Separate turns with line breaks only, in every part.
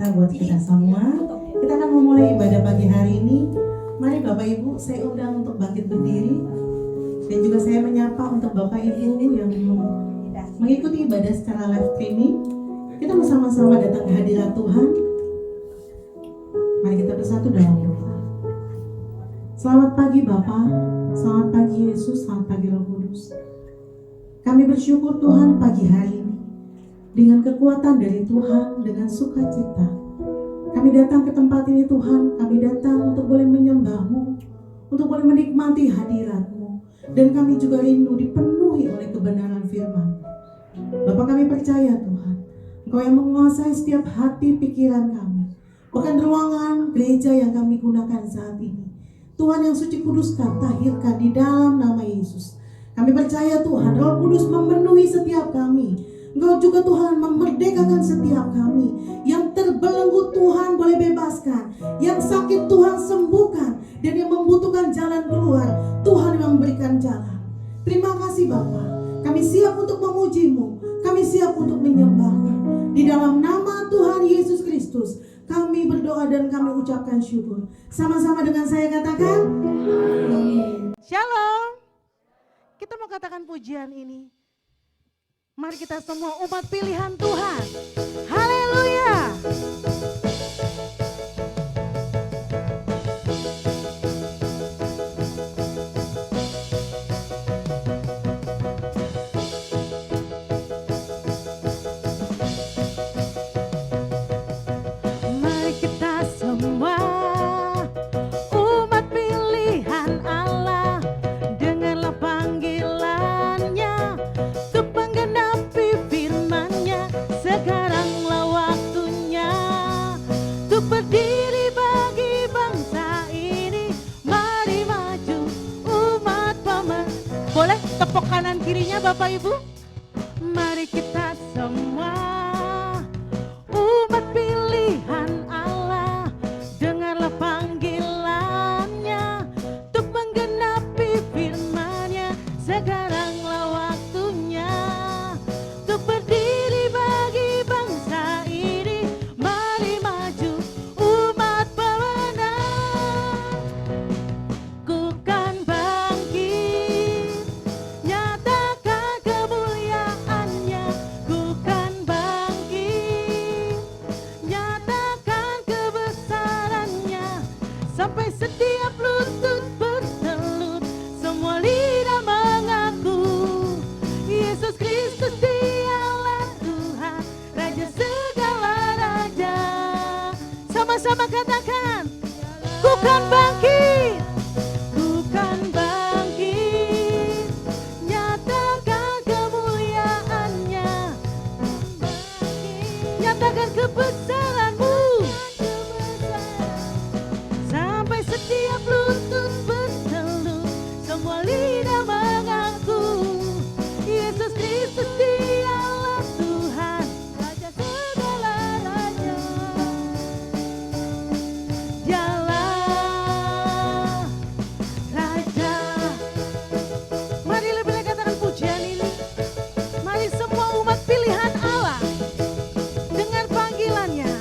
sukacita buat kita semua. Kita akan memulai ibadah pagi hari ini. Mari Bapak Ibu, saya undang untuk bangkit berdiri. Dan juga saya menyapa untuk Bapak Ibu yang mengikuti ibadah secara live streaming. Kita bersama-sama datang ke hadirat Tuhan. Mari kita bersatu dalam doa. Selamat pagi Bapak, selamat pagi Yesus, selamat pagi Roh Kudus. Kami bersyukur Tuhan pagi hari ini. Dengan kekuatan dari Tuhan, dengan sukacita, kami datang ke tempat ini Tuhan. Kami datang untuk boleh menyembah-Mu, untuk boleh menikmati hadirat-Mu. Dan kami juga rindu dipenuhi oleh kebenaran firman. Bapak, kami percaya Tuhan, Engkau yang menguasai setiap hati pikiran kami, bahkan ruangan gereja yang kami gunakan saat ini. Tuhan yang suci kuduskan, tahirkan di dalam nama Yesus. Kami percaya Tuhan, Roh Kudus memenuhi setiap kami. Engkau juga Tuhan memerdekakan setiap kami. Yang terbelenggu Tuhan boleh bebaskan, yang sakit Tuhan sembuhkan, dan yang membutuhkan jalan keluar Tuhan yang memberikan jalan. Terima kasih Bapa. Kami siap untuk memuji-Mu, kami siap untuk menyembah-Mu. Di dalam nama Tuhan Yesus Kristus kami berdoa dan kami ucapkan syukur. Sama-sama dengan saya katakan amin.
Shalom. Kita mau katakan pujian ini. Mari kita semua umat pilihan Tuhan. Haleluya. Mari kita semua umat pilihan Allah, dengarlah panggilannya untuk menggenapi firman-Nya. Sekaranglah waktunya untuk berdiri bagi bangsa ini. Mari maju umat paman. Boleh tepuk kanan kirinya Bapak Ibu. Mari kita semua umat pilihan Allah, dengarlah panggilannya untuk menggenapi firman-Nya. Sekaranglah waktunya untuk berdiri bagi bangsa ini. Mari maju umat pemenang. Ku kan bangkit, nyatakan kemuliaan-Nya. Ku kan bangkit, nyatakan kebesaran-Nya. Sampai setiap lutut bertelut, semua lidah mengaku Yesus Kristus Dialah Tuhan, Raja segala raja. Sama-sama katakan, ku kan bangkit, ku kan bangkit, nyatakan kemuliaan-Nya. Nyatakan kebesaran-Mu. Sampai setiap lutut bertelut, semua lidah mengaku Yesus Kristus Dialah Tuhan, Raja segala raja. Dialah Raja. Mari lebih katakan pujian ini. Mari semua umat pilihan Allah, dengar panggilannya.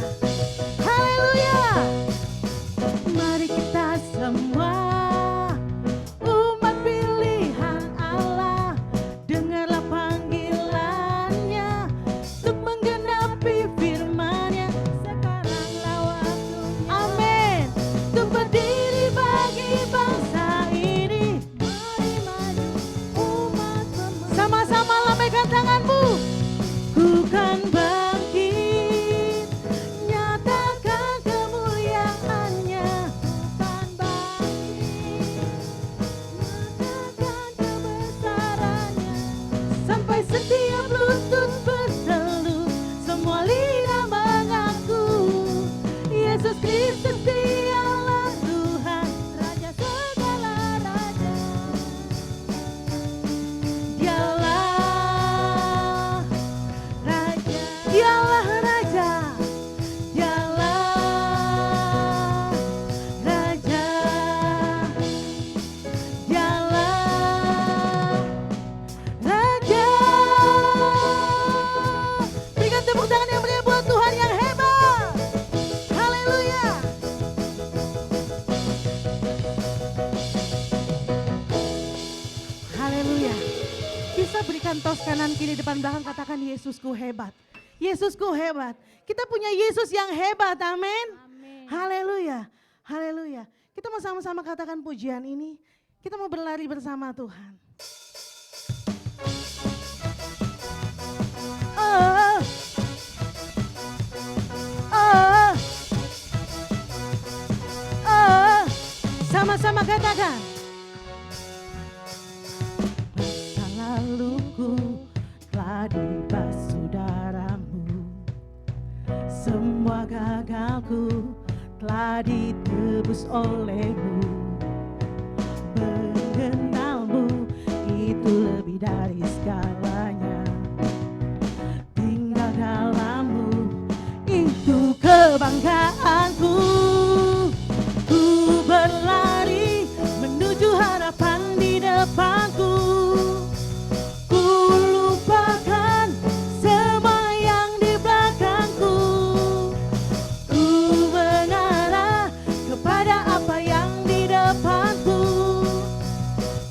lagi di depan belakang katakan Yesusku hebat. Yesusku hebat. Kita punya Yesus yang hebat, amin. Haleluya, haleluya. Kita mau sama-sama katakan pujian ini. Kita mau berlari bersama Tuhan. Oh, oh, oh. Sama-sama katakan. Masa laluku telah dibasuh darahmu, semua gagalku telah ditebus olehmu. Mengenalmu itu lebih dari segalanya. Tinggal dalammu itu kebanggaanku. Ku berlari menuju harapan di depanku. Ku lupakan semua yang di belakangku. Ku mengarah kepada apa yang di depanku.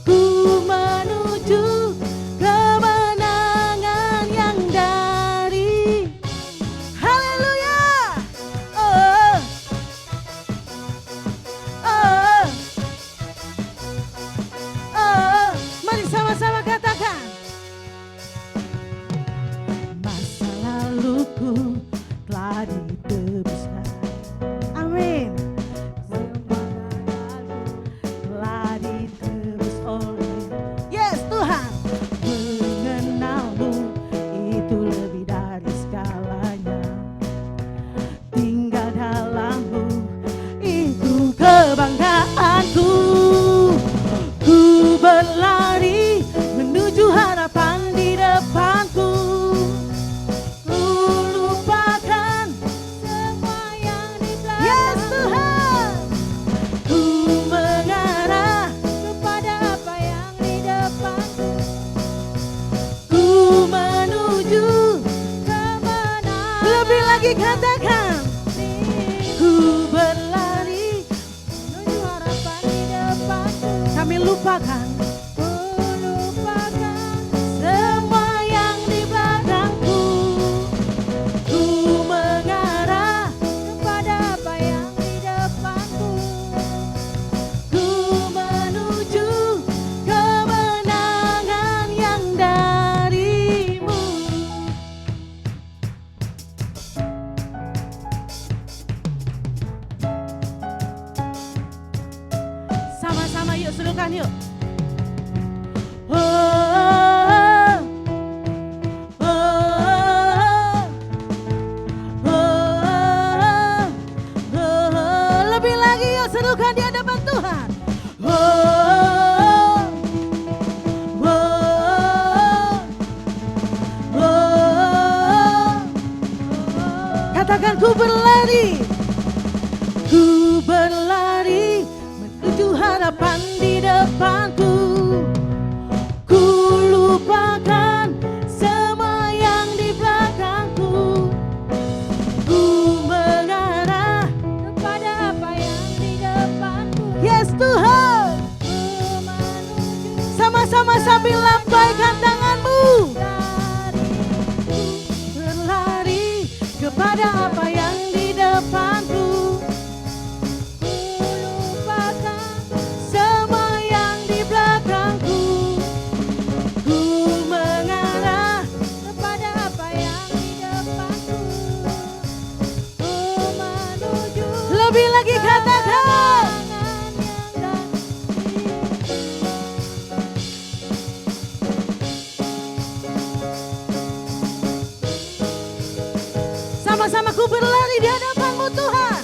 Ku menuju kemenangan yang dari. Haleluya. Oh, oh, oh. Mari sama-sama katakan. Masa laluku telah ditebuskan. Amin. Telah ditebus oleh Yes Tuhan. Mengenalmu itu lebih dari segalanya. Tinggal dalammu itu kebanggaanku. Ku berlari menuju harapan di depanku. Ku lupakan semua yang di belakang. Yes Tuhan. Ku mengarah kepada apa yang di depanku. Ku menuju kemenangan. Lebih lagi katakan. Ku berlari menuju harapan di depanku. Kami lupakan. Ku lupakan semua yang di belakangku. Ku mengarah kepada apa yang di depanku. Ku menuju kemenangan yang darimu. Sama-sama yuk, serukan yuk. Oh, oh, oh, oh, oh, oh. Lebih lagi yuk, serukan di hadapan Tuhan. Oh, oh, oh, oh. Katakan ku berlari. Ku berlari menuju harapan di depanku. Ku lupakan semua yang di belakangku. Ku mengarah kepada apa yang di depanku. Yes Tuhan. Ku menuju. Sama-sama sambil lambaikan tanganmu. Berlari kepada apa yang di depanku. Semua yang di belakangku. Ku mengarah kepada apa yang di depanku. Ku menuju. Lebih lagi katakan. Sama-sama ku berlari di hadapanmu Tuhan.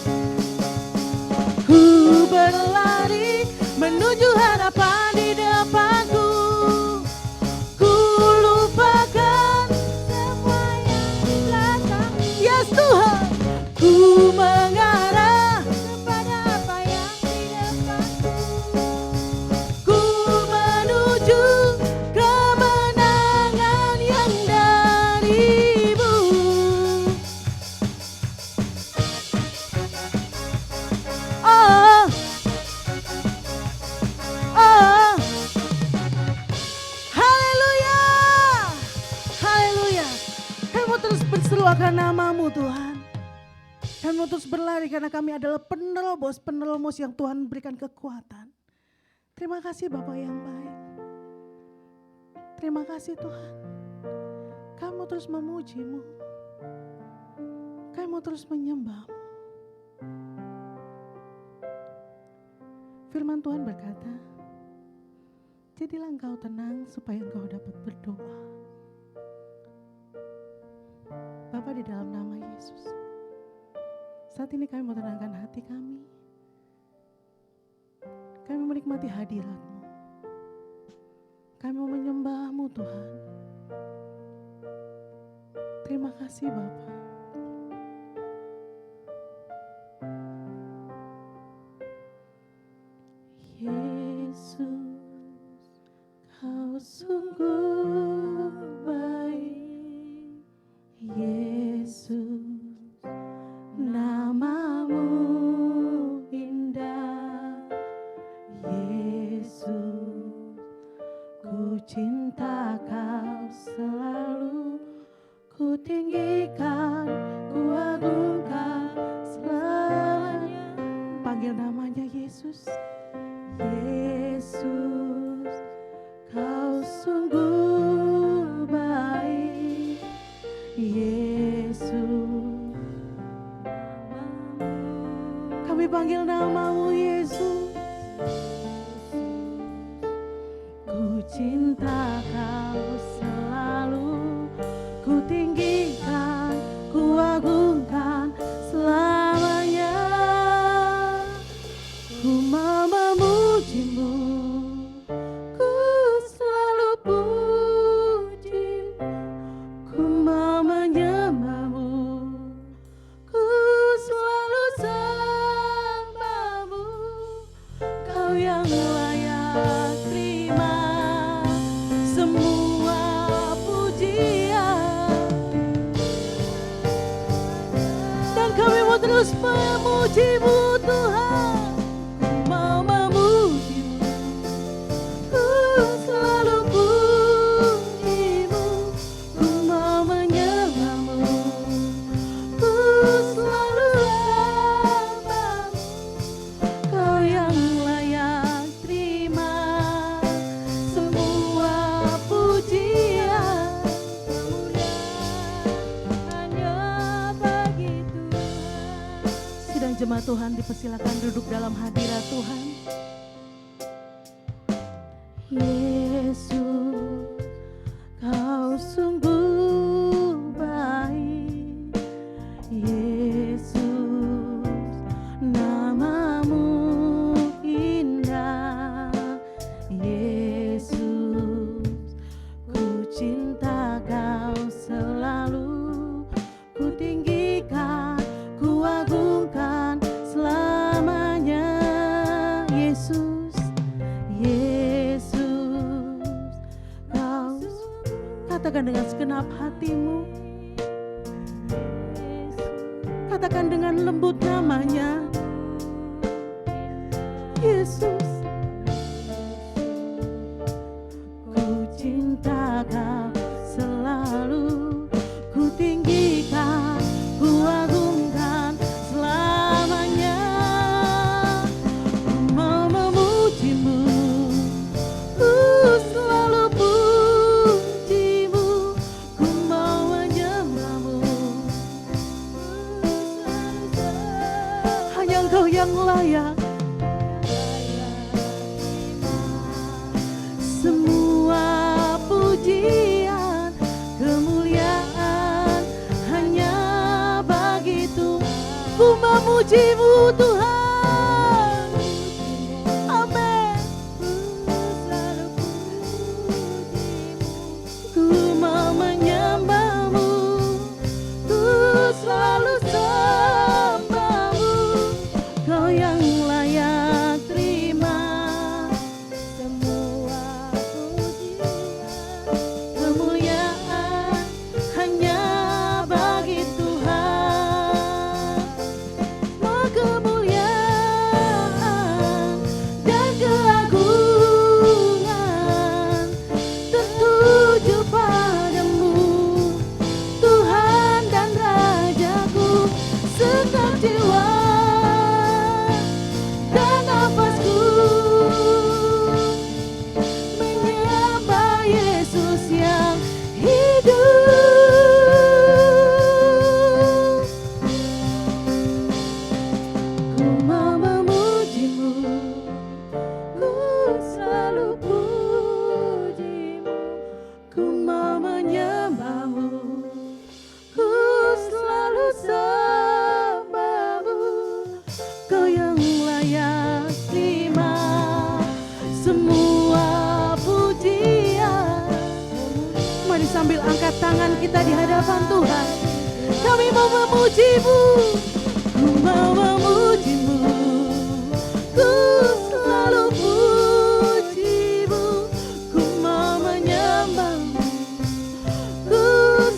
Ku berlari menuju harapan di depanku. Ku lupakan semua yang di belakang. Yes Tuhan. Ku mengarah kepada apa yang di depanku. Ku menuju kemenangan yang darimu. Oh, Kami mau terus berlari karena kami adalah penerobos yang Tuhan berikan kekuatan. Terima kasih Bapa yang baik. Terima kasih Tuhan. Kami mau terus memuji-Mu. Kami mau terus menyembah-Mu. Firman Tuhan berkata, jadilah engkau tenang supaya engkau dapat berdoa. Bapa, di dalam nama Yesus, saat ini kami mau tenangkan hati kami. Kami menikmati hadirat-Mu. Kami mau menyembah-Mu Tuhan. Terima kasih Bapa. Yesus, Kau sungguh baik. Yesus, nama-Mu indah. Yesus, ku cinta Kau selalu. Ku tinggikan, ku agungkan selamanya. Panggil namanya Yesus. Yesus, Kau sungguh baik. Yesus, kami panggil nama-Mu Yesus. Ku cinta Kau selalu. Ku tinggikan, ku agungkan selamanya. Ku mau memuji-Mu, ku selalu puji. Ku mau menyembah-Mu, ku selalu sembah-Mu. Kau yang layak terima semua pujian. Dan kami mau terus memuji-Mu Tuhan. Mau memuji-Mu, ku selalu puji-Mu. Ku mau menyembah-Mu, ku selalu sembah-Mu. Kau yang layak terima semua pujian. Kemuliaan hanya bagi Tuhan. Sidang jemaat Tuhan dipersilakan duduk dalam hadirat Tuhan. Yesus, Kau sungguh baik. Yesus, nama-Mu indah. Yesus, ku cinta Kau selalu. Ku tinggikan, ku agungkan selamanya. Yesus, Yesus, Kau katakan dengan segenap hatimu. Katakan dengan lembut namanya. Yesus, ku cinta Kau selalu. Ku tinggikan, ku agungkan selamanya. Ku mau memuji-Mu, ku selalu puji-Mu. Ku mau menyembah-Mu, hanya Engkau yang layak semua pujian. Kemuliaan hanya bagi Tuhan. Ku memuji-Mu Tuhan. Amin. Ku mau menyembah-Mu, ku selalu sembah-Mu. Kau yang layak terima semua pujian. Kemuliaan hanya bagi Tuhan. Mau kemuliaan jiwa dan nafasku menyembah Yesus yang hidup. Ku mau memujimu, ku selalu pujimu, ku mau menyembahmu, ku selalu sembahmu. Kau yang layak terima semua pujian. Mari sambil angkat tangan kita di hadapan Tuhan, kami mau memujimu, ku mau memujimu, ku selalu pujimu, ku mau menyembahmu, ku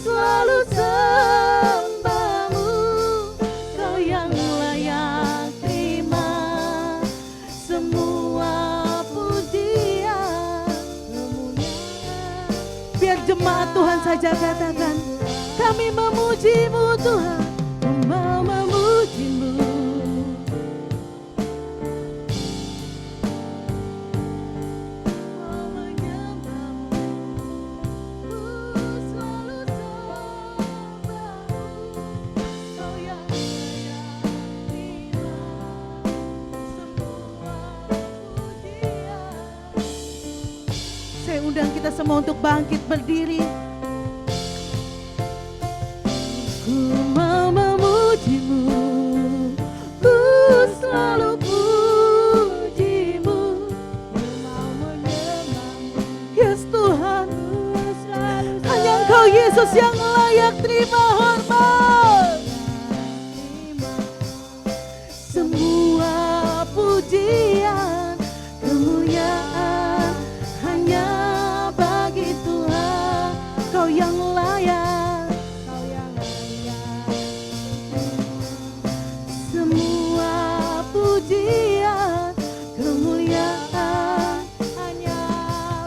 selalu sembahmu. Kau yang layak terima semua pujian. Biar jemaat Tuhan saja katakan, kami memujimu Tuhan, ku mau memujimu. Mau menyembahmu, ku selalu sembahmu. Kau yang layak terima semua pujian. Saya undang kita semua untuk bangkit berdiri. Ku mau memujimu, ku selalu pujimu, ku mau menyembahmu. Yes Tuhan, hanya Engkau Yesus yang layak terima hormat. Semua pujian, kemuliaan hanya bagi Tuhan. Kau yang layak, Kau yang layak. Semua pujian, kemuliaan hanya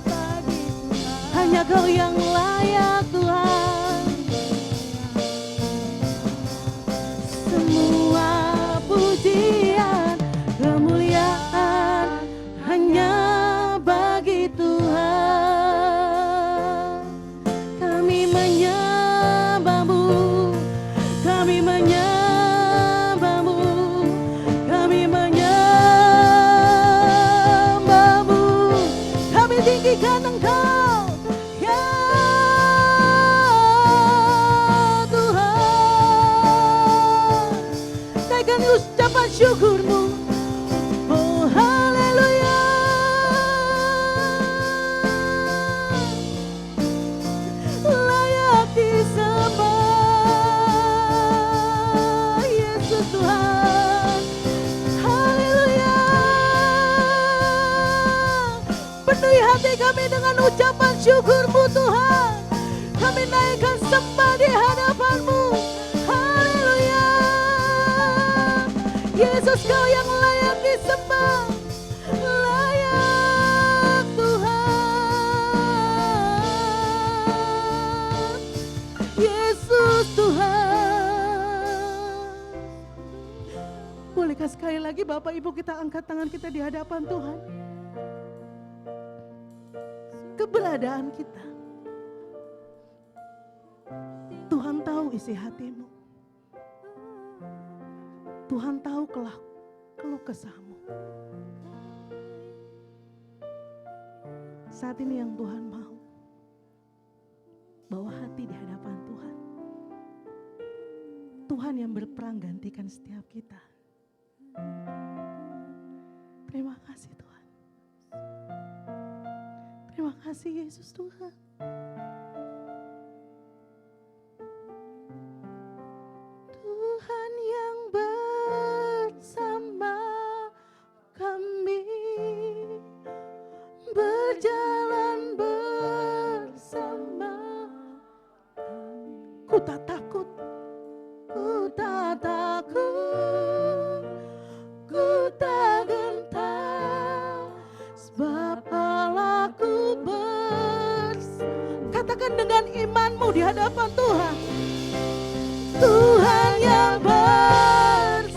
bagi Tuhan. Hanya Kau yang layak Tuhan. Semua pujian, kemuliaan hanya bagi Tuhan. Kami menyembahmu, kami menyembahmu, kami menyembahmu. Kami tinggikan Engkau, ya Tuhan. Naikkan ucapan syukurmu. Oh haleluya. Layak disembah Yesus Tuhan. Haleluya. Penuhi hati kami dengan ucapan syukur-Mu Tuhan. Kami naikkan sembah di hadapan-Mu. Haleluya. Yesus Kau yang layak disembah. Layak Tuhan. Yesus Tuhan. Bolehkah sekali lagi Bapak Ibu kita angkat tangan kita di hadapan Tuhan? Keberadaan kita, Tuhan tahu isi hatimu. Tuhan tahu keluh kesahmu. Saat ini yang Tuhan mau, bawa hati di hadapan Tuhan. Tuhan yang berperang gantikan setiap kita. Terima kasih Tuhan. Terima kasih Yesus Tuhan. Tuhan yang bersama kami, berjalan bersama kami. Ku tak takut, ku tak takut, ku tak gentar, sebab Allahku katakan dengan imanmu di hadapan Tuhan. Tuhan yang bersama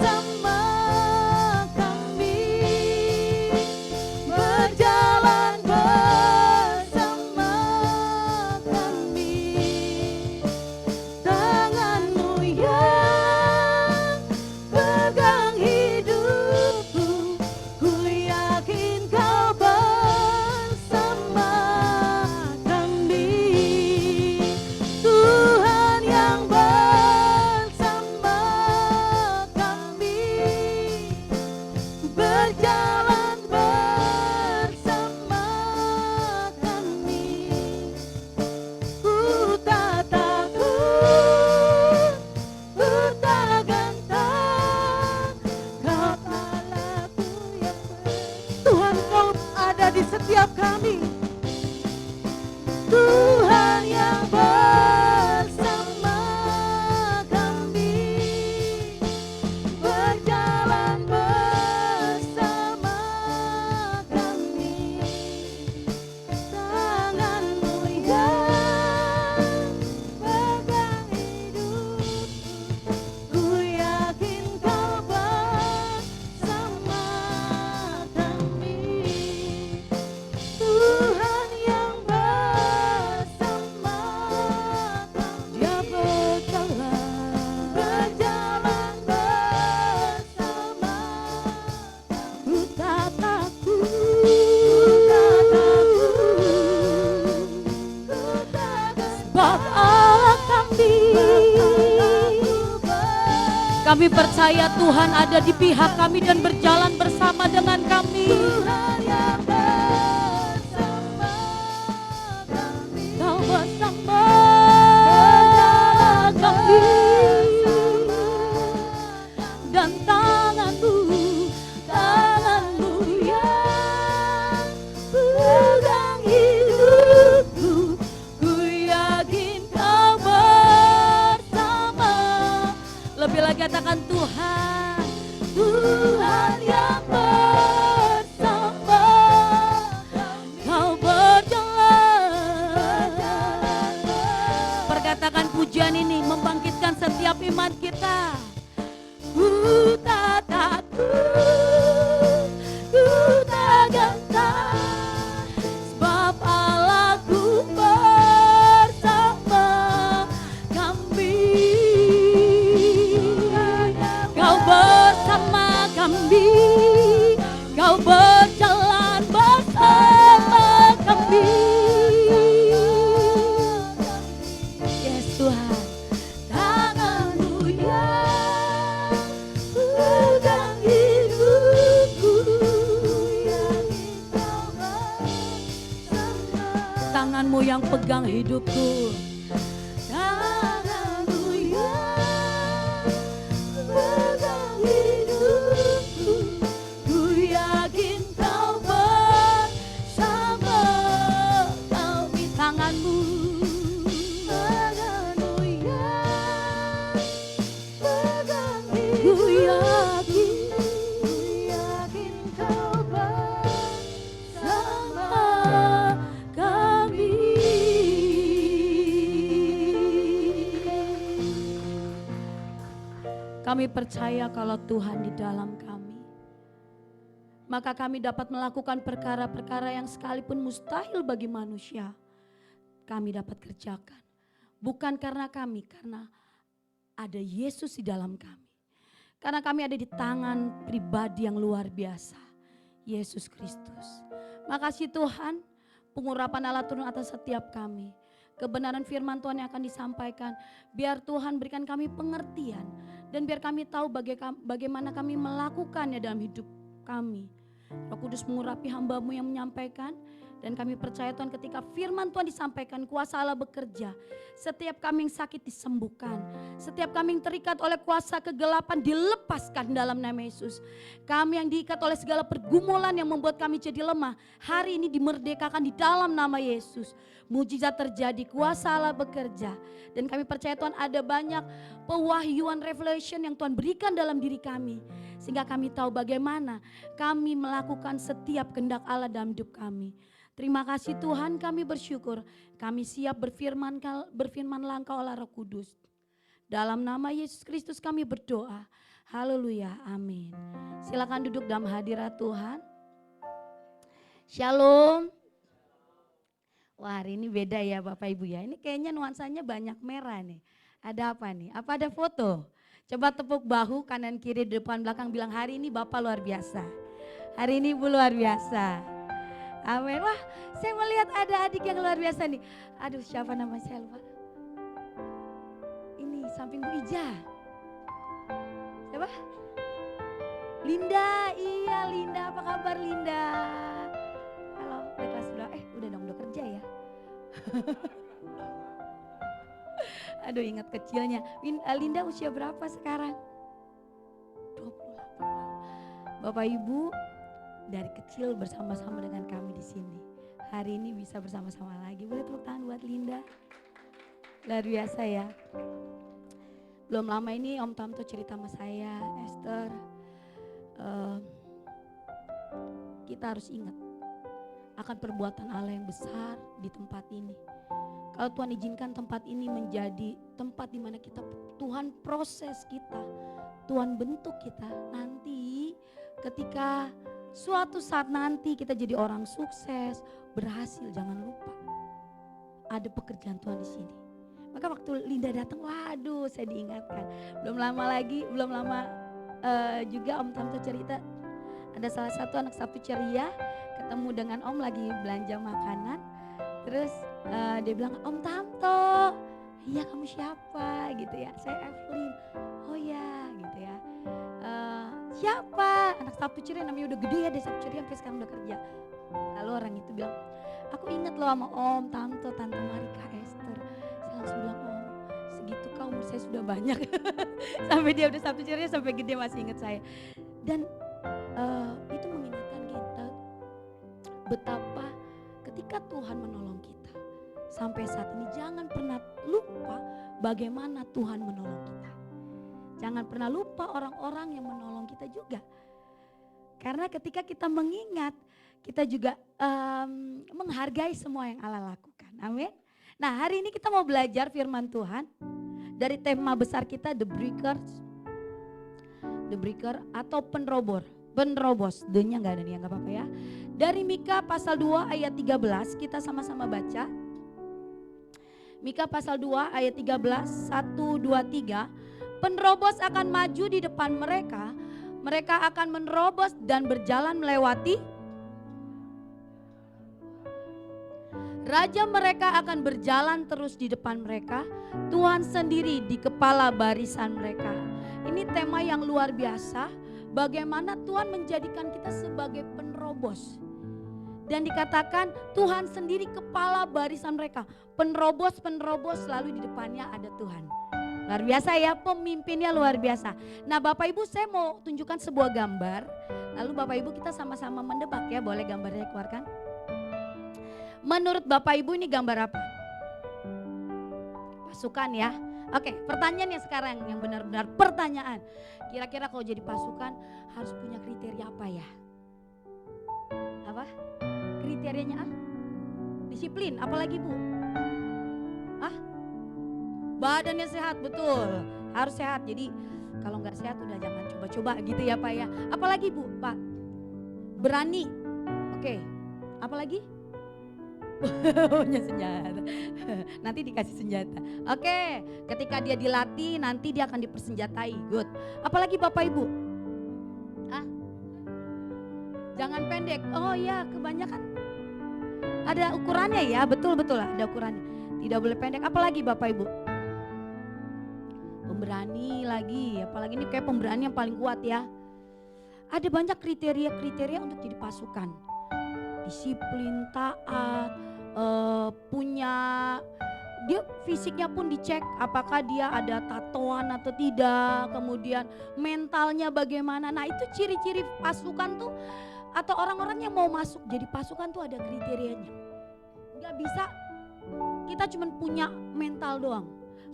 percaya Tuhan ada di pihak kami dan berjalan bersama dengan kami.
Tuhan yang bersama kami.
Kau bersama kami. Dan tanganmu yang pegang hidupku. Ku yakin kau bersama. Lebih lagi katakan Tuhan, Tuhan yang bersama. Kau berjalan. Perkatakan pujian ini membangkitkan setiap iman kita. Ku tak takut, ku tak gentar, sebab Allahku bersama kami. Kau bersama kami, kau berjalan bersama kami. Yes Tuhan, tanganmu yang pegang hidupku, yakin kau bersama. Tanganmu yang pegang hidupku. Tanganmu yang pegang hidupku, ku yakin kau bersama kami. Tanganmu yang pegang hidupku, ku yakin kau bersama kami. Kami percaya kalau Tuhan di dalam kami, maka kami dapat melakukan perkara-perkara yang sekalipun mustahil bagi manusia, kami dapat kerjakan. Bukan karena kami, karena ada Yesus di dalam kami. Karena kami ada di tangan pribadi yang luar biasa, Yesus Kristus. Makasih Tuhan, pengurapan Allah turun atas setiap kami. Kebenaran firman Tuhan yang akan disampaikan, biar Tuhan berikan kami pengertian. Dan biar kami tahu bagaimana kami melakukannya dalam hidup kami. Roh Kudus mengurapi hamba-Mu yang menyampaikan. Dan kami percaya Tuhan ketika firman Tuhan disampaikan, kuasa Allah bekerja. Setiap kami yang sakit disembuhkan. Setiap kami yang terikat oleh kuasa kegelapan dilepaskan dalam nama Yesus. Kami yang diikat oleh segala pergumulan yang membuat kami jadi lemah, hari ini dimerdekakan di dalam nama Yesus. Mujizat terjadi, kuasa Allah bekerja. Dan kami percaya Tuhan ada banyak pewahyuan revelation yang Tuhan berikan dalam diri kami. Sehingga kami tahu bagaimana kami melakukan setiap kehendak Allah dalam hidup kami. Terima kasih Tuhan, kami bersyukur. Kami siap berfirman Engkau oleh Roh Kudus. Dalam nama Yesus Kristus kami berdoa. Haleluya, amin. Silakan duduk dalam hadirat Tuhan. Shalom. Wah, hari ini beda ya Bapak Ibu ya. Ini kayaknya nuansanya banyak merah nih. Ada apa nih? Apa ada foto? Coba tepuk bahu kanan kiri depan belakang bilang hari ini Bapak luar biasa. Hari ini Ibu luar biasa. Amin. Wah, saya melihat ada adik yang luar biasa nih. Aduh, siapa nama saya lupa. Ini samping Bu Ija. Siapa? Linda. Iya Linda, apa kabar Linda? Halo, udah kelas berapa? Udah dong, udah kerja ya. Aduh, ingat kecilnya. Linda usia berapa sekarang? 28. Bapak Ibu, dari kecil bersama-sama dengan kami di sini. Hari ini bisa bersama-sama lagi. Boleh tepuk tangan buat Linda. Luar biasa ya. Belum lama ini Om Tamto cerita sama saya, Esther. Kita harus ingat akan perbuatan Allah yang besar di tempat ini. Kalau Tuhan izinkan tempat ini menjadi tempat di mana Tuhan proses kita, Tuhan bentuk kita. Nanti ketika suatu saat nanti kita jadi orang sukses, berhasil, jangan lupa ada pekerjaan Tuhan di sini. Maka waktu Linda datang, waduh, saya diingatkan. Belum lama juga Om Tamto cerita, ada salah satu anak sapi ceria ketemu dengan Om lagi belanja makanan. Terus dia bilang, Om Tamto, iya kamu siapa gitu ya? Saya Evelyn. Oh ya gitu ya. siapa? Anak Sabtu Ceria, namanya udah gede ya deh Sabtu Ceria, sampai sekarang udah kerja. Lalu orang itu bilang, aku inget loh sama Om, Tante Marika, Esther. Saya langsung bilang, Om segitu kau umur saya sudah banyak. Sampai dia udah Sabtu Ceria sampai gede masih inget saya. Dan itu mengingatkan kita betapa ketika Tuhan menolong kita. Sampai saat ini jangan pernah lupa bagaimana Tuhan menolong kita. Jangan pernah lupa orang-orang yang menolong kita juga. Karena ketika kita mengingat, kita juga menghargai semua yang Allah lakukan. Amin. Nah, hari ini kita mau belajar firman Tuhan dari tema besar kita The Breaker atau penerobos. D-nya enggak ada nih, enggak apa-apa ya. Dari Mika pasal 2 ayat 13 kita sama-sama baca. Mika pasal 2 ayat 13, 1, 2, 3. Penerobos akan maju di depan mereka. Mereka akan menerobos dan berjalan melewati. Raja mereka akan berjalan terus di depan mereka. Tuhan sendiri di kepala barisan mereka. Ini tema yang luar biasa. Bagaimana Tuhan menjadikan kita sebagai penerobos. Dan dikatakan Tuhan sendiri kepala barisan mereka. Penerobos selalu di depannya ada Tuhan. Luar biasa ya, pemimpinnya luar biasa. Nah Bapak Ibu, saya mau tunjukkan sebuah gambar. Lalu Bapak Ibu kita sama-sama mendebak ya, boleh gambarnya keluarkan. Menurut Bapak Ibu ini gambar apa? Pasukan ya. Oke, pertanyaannya sekarang yang benar-benar pertanyaan. Kira-kira kalau jadi pasukan harus punya kriteria apa ya? Apa? Kriterianya disiplin, apalagi Bu? Badannya sehat, betul. Harus sehat. Jadi kalau nggak sehat udah jangan coba-coba gitu ya Pak ya. Apalagi Bu, Pak? Berani. Oke. Apalagi? Punya senjata. Nanti dikasih senjata. Oke. Ketika dia dilatih nanti dia akan dipersenjatai. Good. Apalagi Bapak Ibu? Jangan pendek. Oh ya, kebanyakan ada ukurannya ya. Betul-betul ada ukurannya. Tidak boleh pendek. Apalagi Bapak Ibu? Pemberani lagi, apalagi ini kayak pemberani yang paling kuat ya. Ada banyak kriteria-kriteria untuk jadi pasukan. Disiplin, taat, punya, dia fisiknya pun dicek apakah dia ada tatoan atau tidak, kemudian mentalnya bagaimana. Nah itu ciri-ciri pasukan tuh, atau orang-orang yang mau masuk jadi pasukan tuh ada kriterianya. Gak bisa kita cuma punya mental doang.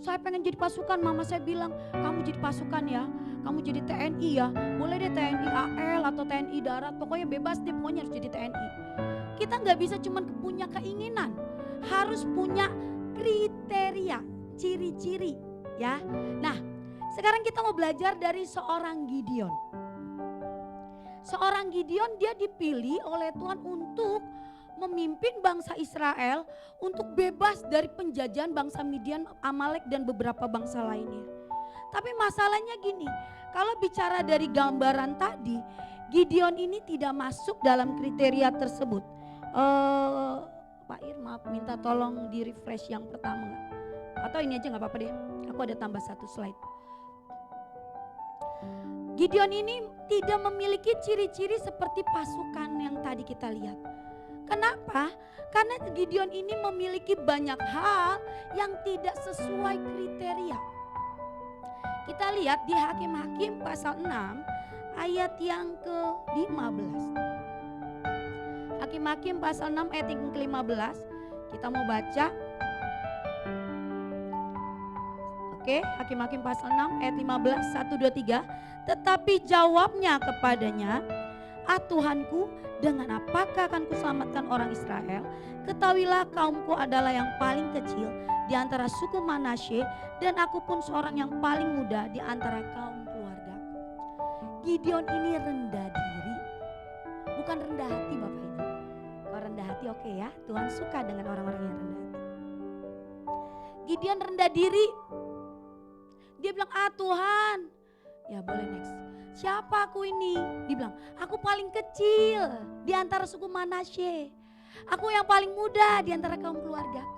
Saya pengen jadi pasukan, mama saya bilang kamu jadi pasukan ya, kamu jadi TNI ya, boleh deh TNI AL atau TNI darat, pokoknya bebas deh, pokoknya harus jadi TNI. Kita nggak bisa cuma punya keinginan, harus punya kriteria, ciri-ciri ya. Nah sekarang kita mau belajar dari seorang Gideon. Seorang Gideon dia dipilih oleh Tuhan untuk memimpin bangsa Israel untuk bebas dari penjajahan bangsa Midian, Amalek dan beberapa bangsa lainnya. Tapi masalahnya gini, kalau bicara dari gambaran tadi, Gideon ini tidak masuk dalam kriteria tersebut. Pak Ir, maaf minta tolong di refresh yang pertama gak? Atau ini aja gak apa-apa deh, aku ada tambah satu slide. Gideon ini tidak memiliki ciri-ciri seperti pasukan yang tadi kita lihat. Kenapa? Karena Gideon ini memiliki banyak hal yang tidak sesuai kriteria. Kita lihat di Hakim-Hakim pasal 6 ayat yang ke-15. Hakim-Hakim pasal 6 ayat yang ke-15. Kita mau baca. Oke, Hakim-Hakim pasal 6 ayat 15, 1, 2, 3. Tetapi jawabnya kepadanya, Tuhanku, dengan apakah akan kuselamatkan orang Israel? Ketahuilah kaumku adalah yang paling kecil di antara suku Manasye, dan aku pun seorang yang paling muda di antara kaum keluargaku. Gideon ini rendah diri, bukan rendah hati Bapak Ibu. Kalau rendah hati oke ya, Tuhan suka dengan orang-orang yang rendah hati. Gideon rendah diri, dia bilang, Tuhan, ya boleh next. Siapa aku ini? Dia bilang, aku paling kecil di antara suku Manasye. Aku yang paling muda di antara kaum keluargaku.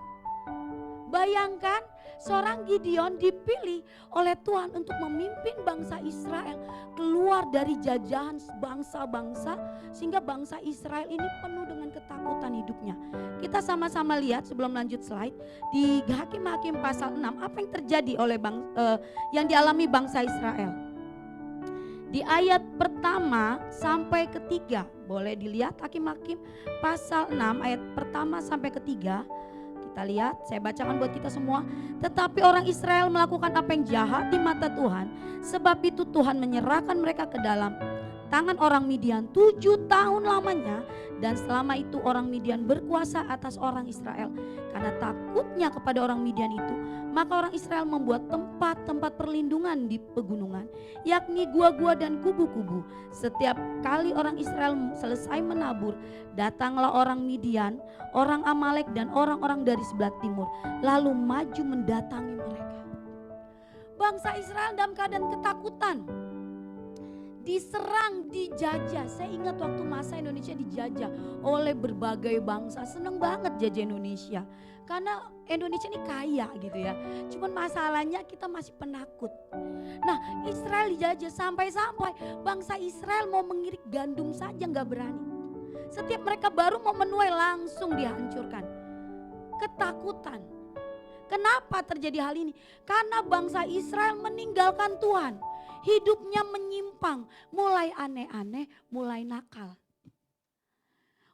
Bayangkan seorang Gideon dipilih oleh Tuhan untuk memimpin bangsa Israel keluar dari jajahan bangsa-bangsa, sehingga bangsa Israel ini penuh dengan ketakutan hidupnya. Kita sama-sama lihat sebelum lanjut slide di Hakim-Hakim pasal 6 apa yang terjadi oleh yang dialami bangsa Israel. Di ayat pertama sampai ketiga, boleh dilihat Hakim-Hakim pasal 6 ayat pertama sampai ketiga. Kita lihat, saya bacakan buat kita semua. Tetapi orang Israel melakukan apa yang jahat di mata Tuhan, sebab itu Tuhan menyerahkan mereka ke dalam tangan orang Midian 7 tahun lamanya, dan selama itu orang Midian berkuasa atas orang Israel. Karena takutnya kepada orang Midian itu, maka orang Israel membuat tempat-tempat perlindungan di pegunungan, yakni gua-gua dan kubu-kubu. Setiap kali orang Israel selesai menabur, datanglah orang Midian, orang Amalek dan orang-orang dari sebelah timur, lalu maju mendatangi mereka. Bangsa Israel dalam keadaan ketakutan, diserang, dijajah. Saya ingat waktu masa Indonesia dijajah oleh berbagai bangsa, seneng banget jajah Indonesia. Karena Indonesia ini kaya gitu ya. Cuman masalahnya kita masih penakut. Nah, Israel dijajah sampai-sampai bangsa Israel mau mengirik gandum saja gak berani. Setiap mereka baru mau menuai langsung dihancurkan. Ketakutan. Kenapa terjadi hal ini? Karena bangsa Israel meninggalkan Tuhan. Hidupnya menyimpang, mulai aneh-aneh, mulai nakal.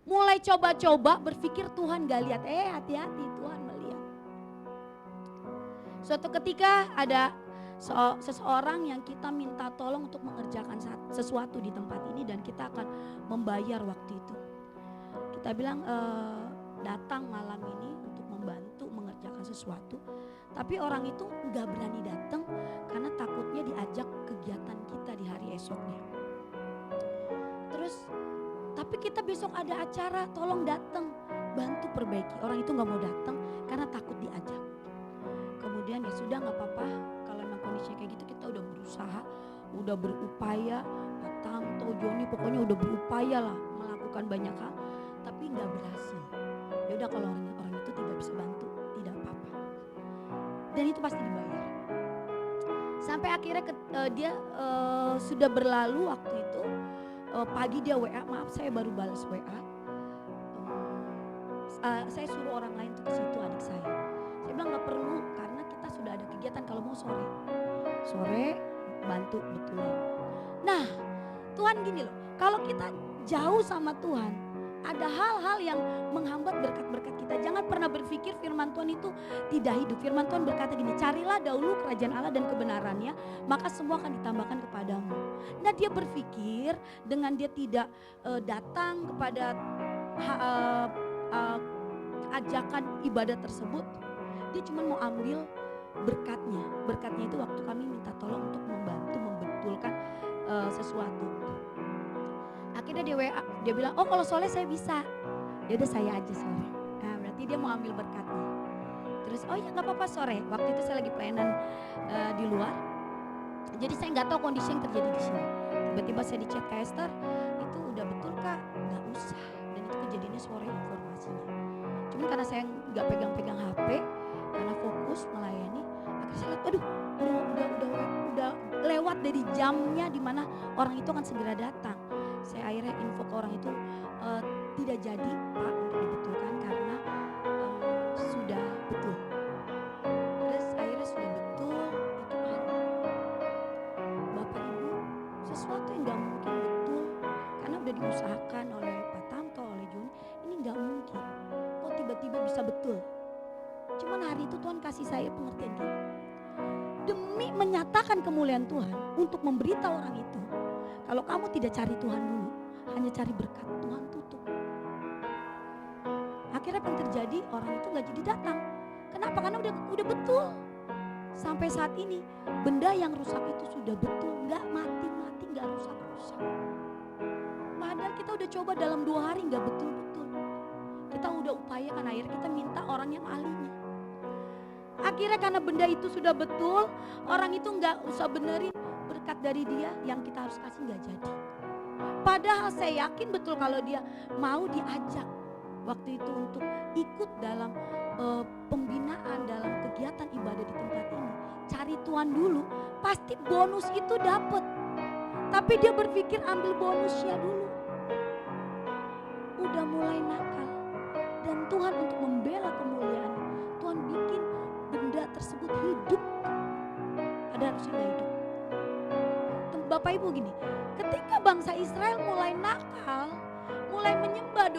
Mulai coba-coba berpikir Tuhan gak lihat. Hati-hati, Tuhan melihat. Suatu ketika ada seseorang yang kita minta tolong untuk mengerjakan sesuatu di tempat ini, dan kita akan membayar waktu itu. Kita bilang datang malam ini untuk membantu mengerjakan sesuatu. Tapi orang itu gak berani datang karena takutnya diajak kegiatan kita di hari esoknya. Terus tapi kita besok ada acara, tolong datang, bantu perbaiki. Orang itu gak mau datang karena takut diajak. Kemudian ya sudah, gak apa-apa, kalau memang kondisinya kayak gitu kita udah berusaha, udah berupaya, Pak Tamto, Joni pokoknya udah berupaya lah melakukan banyak hal, tapi gak berhasil. Ya udah, kalau orang itu tidak bisa bantu, tidak apa-apa. Dan itu pasti dibayar. Sampai akhirnya dia sudah berlalu waktu itu. Pagi dia WA, maaf saya baru balas WA. Saya suruh orang lain tuh ke situ, adik saya. Saya bilang gak perlu karena kita sudah ada kegiatan, kalau mau sore. Sore bantu betulin. Nah, Tuhan gini loh, kalau kita jauh sama Tuhan, ada hal-hal yang menghambat berkat-berkat kita. Jangan pernah berpikir firman Tuhan itu tidak hidup. Firman Tuhan berkata gini, carilah dahulu kerajaan Allah dan kebenarannya, maka semua akan ditambahkan kepadamu. Nah, dia berpikir dengan dia tidak datang kepada ajakan ibadah tersebut, dia cuma mau ambil berkatnya. Berkatnya itu waktu kami minta tolong untuk membantu membetulkan sesuatu. Akhirnya dia WA, dia bilang, oh kalau Soleh saya bisa. Ya udah, saya aja sore. Nah, berarti dia mau ambil berkatnya. Terus oh ya nggak apa-apa sore. Waktu itu saya lagi pelayanan di luar. Jadi saya nggak tahu kondisi yang terjadi di sini. Tiba-tiba saya di chat ke Esther, itu udah betul Kak? Nggak usah. Dan itu kejadiannya sore informasinya. Cuman karena saya nggak pegang-pegang HP, karena fokus melayani, akhirnya saya lihat, aduh udah lewat dari jamnya di mana orang itu akan segera datang. Saya akhirnya info ke orang itu, tidak jadi Pak untuk dibetulkan karena sudah betul. Terus akhirnya sudah betul, itu kan Bapak Ibu, sesuatu yang gak mungkin betul karena udah diusahakan oleh Pak Tamto, oleh Juni, ini gak mungkin kok tiba-tiba bisa betul. Cuman hari itu Tuhan kasih saya pengertian gini, demi menyatakan kemuliaan Tuhan, untuk memberitahu orang itu, kalau kamu tidak cari Tuhan dulu, hanya cari berkat, Tuhan tutup. Akhirnya apa yang terjadi? Orang itu gak jadi datang. Kenapa? Karena udah betul. Sampai saat ini benda yang rusak itu sudah betul, gak mati-mati, gak rusak-rusak. Padahal kita udah coba dalam 2 hari gak betul-betul. Kita udah upayakan, akhirnya kita minta orang yang ahlinya. Akhirnya karena benda itu sudah betul, orang itu gak usah benerin berkat dari dia, yang kita harus kasih gak jadi. Padahal saya yakin betul kalau dia mau diajak waktu itu untuk ikut dalam pembinaan dalam kegiatan ibadah di tempat ini, cari Tuhan dulu, pasti bonus itu dapat. Tapi dia berpikir ambil bonusnya dulu. Udah mulai nakal. Dan Tuhan untuk membela kemuliaannya, Tuhan bikin benda tersebut hidup. Ada harusnya gak hidup. Bapak Ibu gini, ketika bangsa Israel mulai nakal, mulai menyembah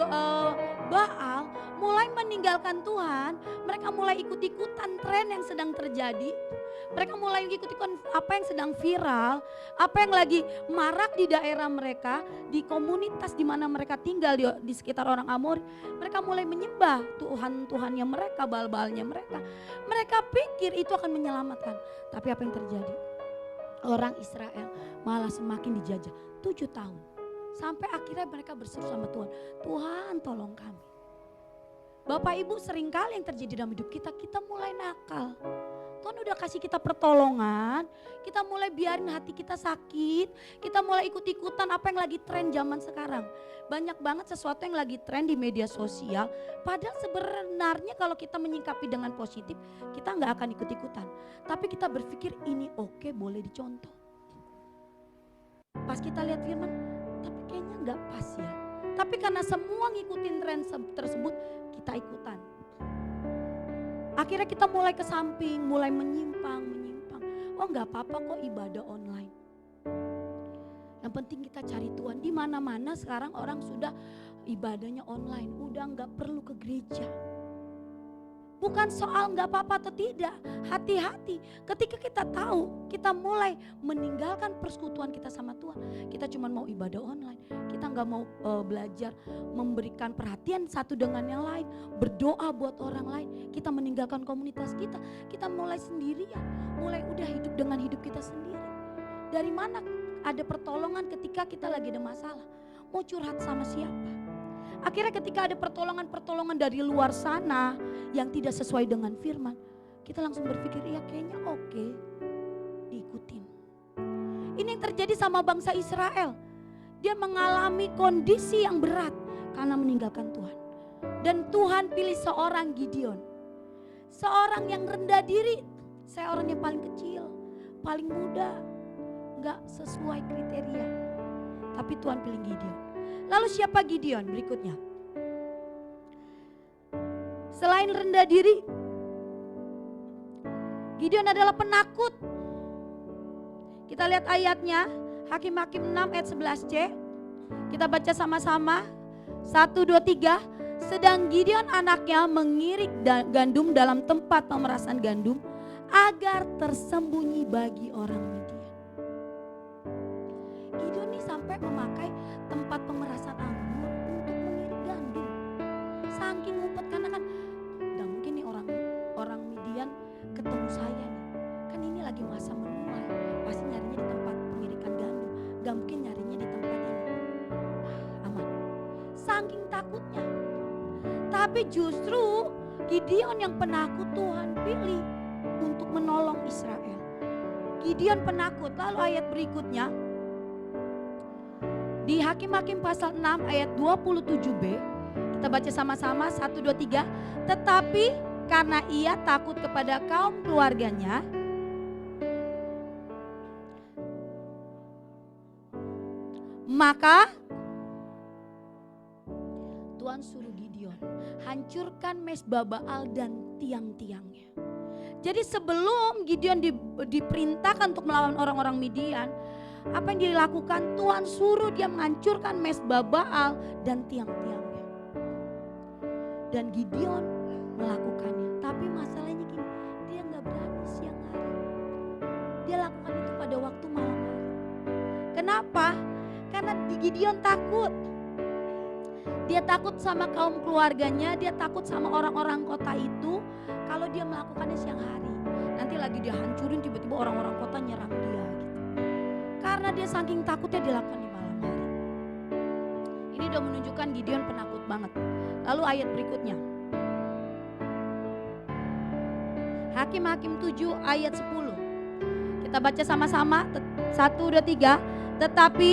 Baal, mulai meninggalkan Tuhan, mereka mulai ikut-ikutan tren yang sedang terjadi. Mereka mulai ikut-ikutan apa yang sedang viral, apa yang lagi marak di daerah mereka, di komunitas di mana mereka tinggal di sekitar orang Amori. Mereka mulai menyembah Tuhan-Tuhannya mereka, Baal-Baalnya mereka. Mereka pikir itu akan menyelamatkan. Tapi apa yang terjadi? Orang Israel malah semakin dijajah 7 tahun. Sampai akhirnya mereka berseru sama Tuhan, Tuhan tolong kami. Bapak Ibu, seringkali yang terjadi dalam hidup kita, kita mulai nakal. Tuhan udah kasih kita pertolongan, kita mulai biarin hati kita sakit, kita mulai ikut-ikutan apa yang lagi tren zaman sekarang. Banyak banget sesuatu yang lagi tren di media sosial, padahal sebenarnya kalau kita menyikapi dengan positif, kita nggak akan ikut-ikutan. Tapi kita berpikir ini oke, boleh dicontoh. Pas kita lihat firman, tapi kayaknya nggak pas ya. Tapi karena semua ngikutin tren tersebut, kita ikutan. Akhirnya kita mulai ke samping, mulai menyimpang. Oh nggak apa-apa kok ibadah online. Yang penting kita cari Tuhan. Di mana-mana sekarang orang sudah ibadahnya online, udah nggak perlu ke gereja. Bukan soal nggak apa-apa atau tidak, hati-hati. Ketika kita tahu, kita mulai meninggalkan persekutuan kita sama Tuhan. Kita cuma mau ibadah online, kita nggak mau belajar memberikan perhatian satu dengan yang lain, berdoa buat orang lain. Kita meninggalkan komunitas kita mulai sendirian, mulai udah hidup dengan hidup kita sendiri. Dari mana ada pertolongan ketika kita lagi ada masalah? Mau curhat sama siapa? Akhirnya ketika ada pertolongan dari luar sana yang tidak sesuai dengan firman, kita langsung berpikir, ya kayaknya oke, diikutin. Ini yang terjadi sama bangsa Israel. Dia mengalami kondisi yang berat karena meninggalkan Tuhan. Dan Tuhan pilih seorang Gideon. Seorang yang rendah diri, saya orang yang paling kecil, paling muda, gak sesuai kriteria. Tapi Tuhan pilih Gideon. Lalu siapa Gideon berikutnya? Selain rendah diri, Gideon adalah penakut. Kita lihat ayatnya, Hakim-Hakim 6 ayat 11c. Kita baca sama-sama. 1, 2, 3. Sedang Gideon anaknya mengirik gandum dalam tempat pemerasan gandum agar tersembunyi bagi orang Midian. Gideon ini sampai memakai tempat pemerasan anggur untuk mengirik gandum. Saking ngumpet, karena kan gak mungkin nih orang Midian ketemu saya nih. Kan ini lagi masa menuai, pasti nyarinya di tempat pengirikan gandum. Gak mungkin nyarinya di tempat ini. Aman. Saking takutnya. Tapi justru Gideon yang penakut Tuhan pilih untuk menolong Israel. Gideon penakut. Lalu ayat berikutnya, di Hakim-Hakim pasal 6 ayat 27b, kita baca sama-sama 1, 2, 3. Tetapi karena ia takut kepada kaum keluarganya, maka Tuhan suruh Gideon hancurkan mesbah Baal dan tiang-tiangnya. Jadi sebelum Gideon diperintahkan untuk melawan orang-orang Midian, apa yang dilakukan? Tuhan suruh dia menghancurkan mesbah Baal dan tiang-tiangnya. Dan Gideon melakukannya. Tapi masalahnya gini, dia gak berani siang hari. Dia lakukan itu pada waktu malam hari. Kenapa? Karena Gideon takut. Dia takut sama kaum keluarganya, dia takut sama orang-orang kota itu. Kalau dia melakukannya siang hari, nanti lagi dia hancurin, tiba-tiba orang-orang kota nyerang dia gitu. Karena dia saking takutnya dilakukan di malam hari. Ini udah menunjukkan Gideon penakut banget. Lalu ayat berikutnya, Hakim-Hakim 7 ayat 10. Kita baca sama-sama, 1, 2, 3. Tetapi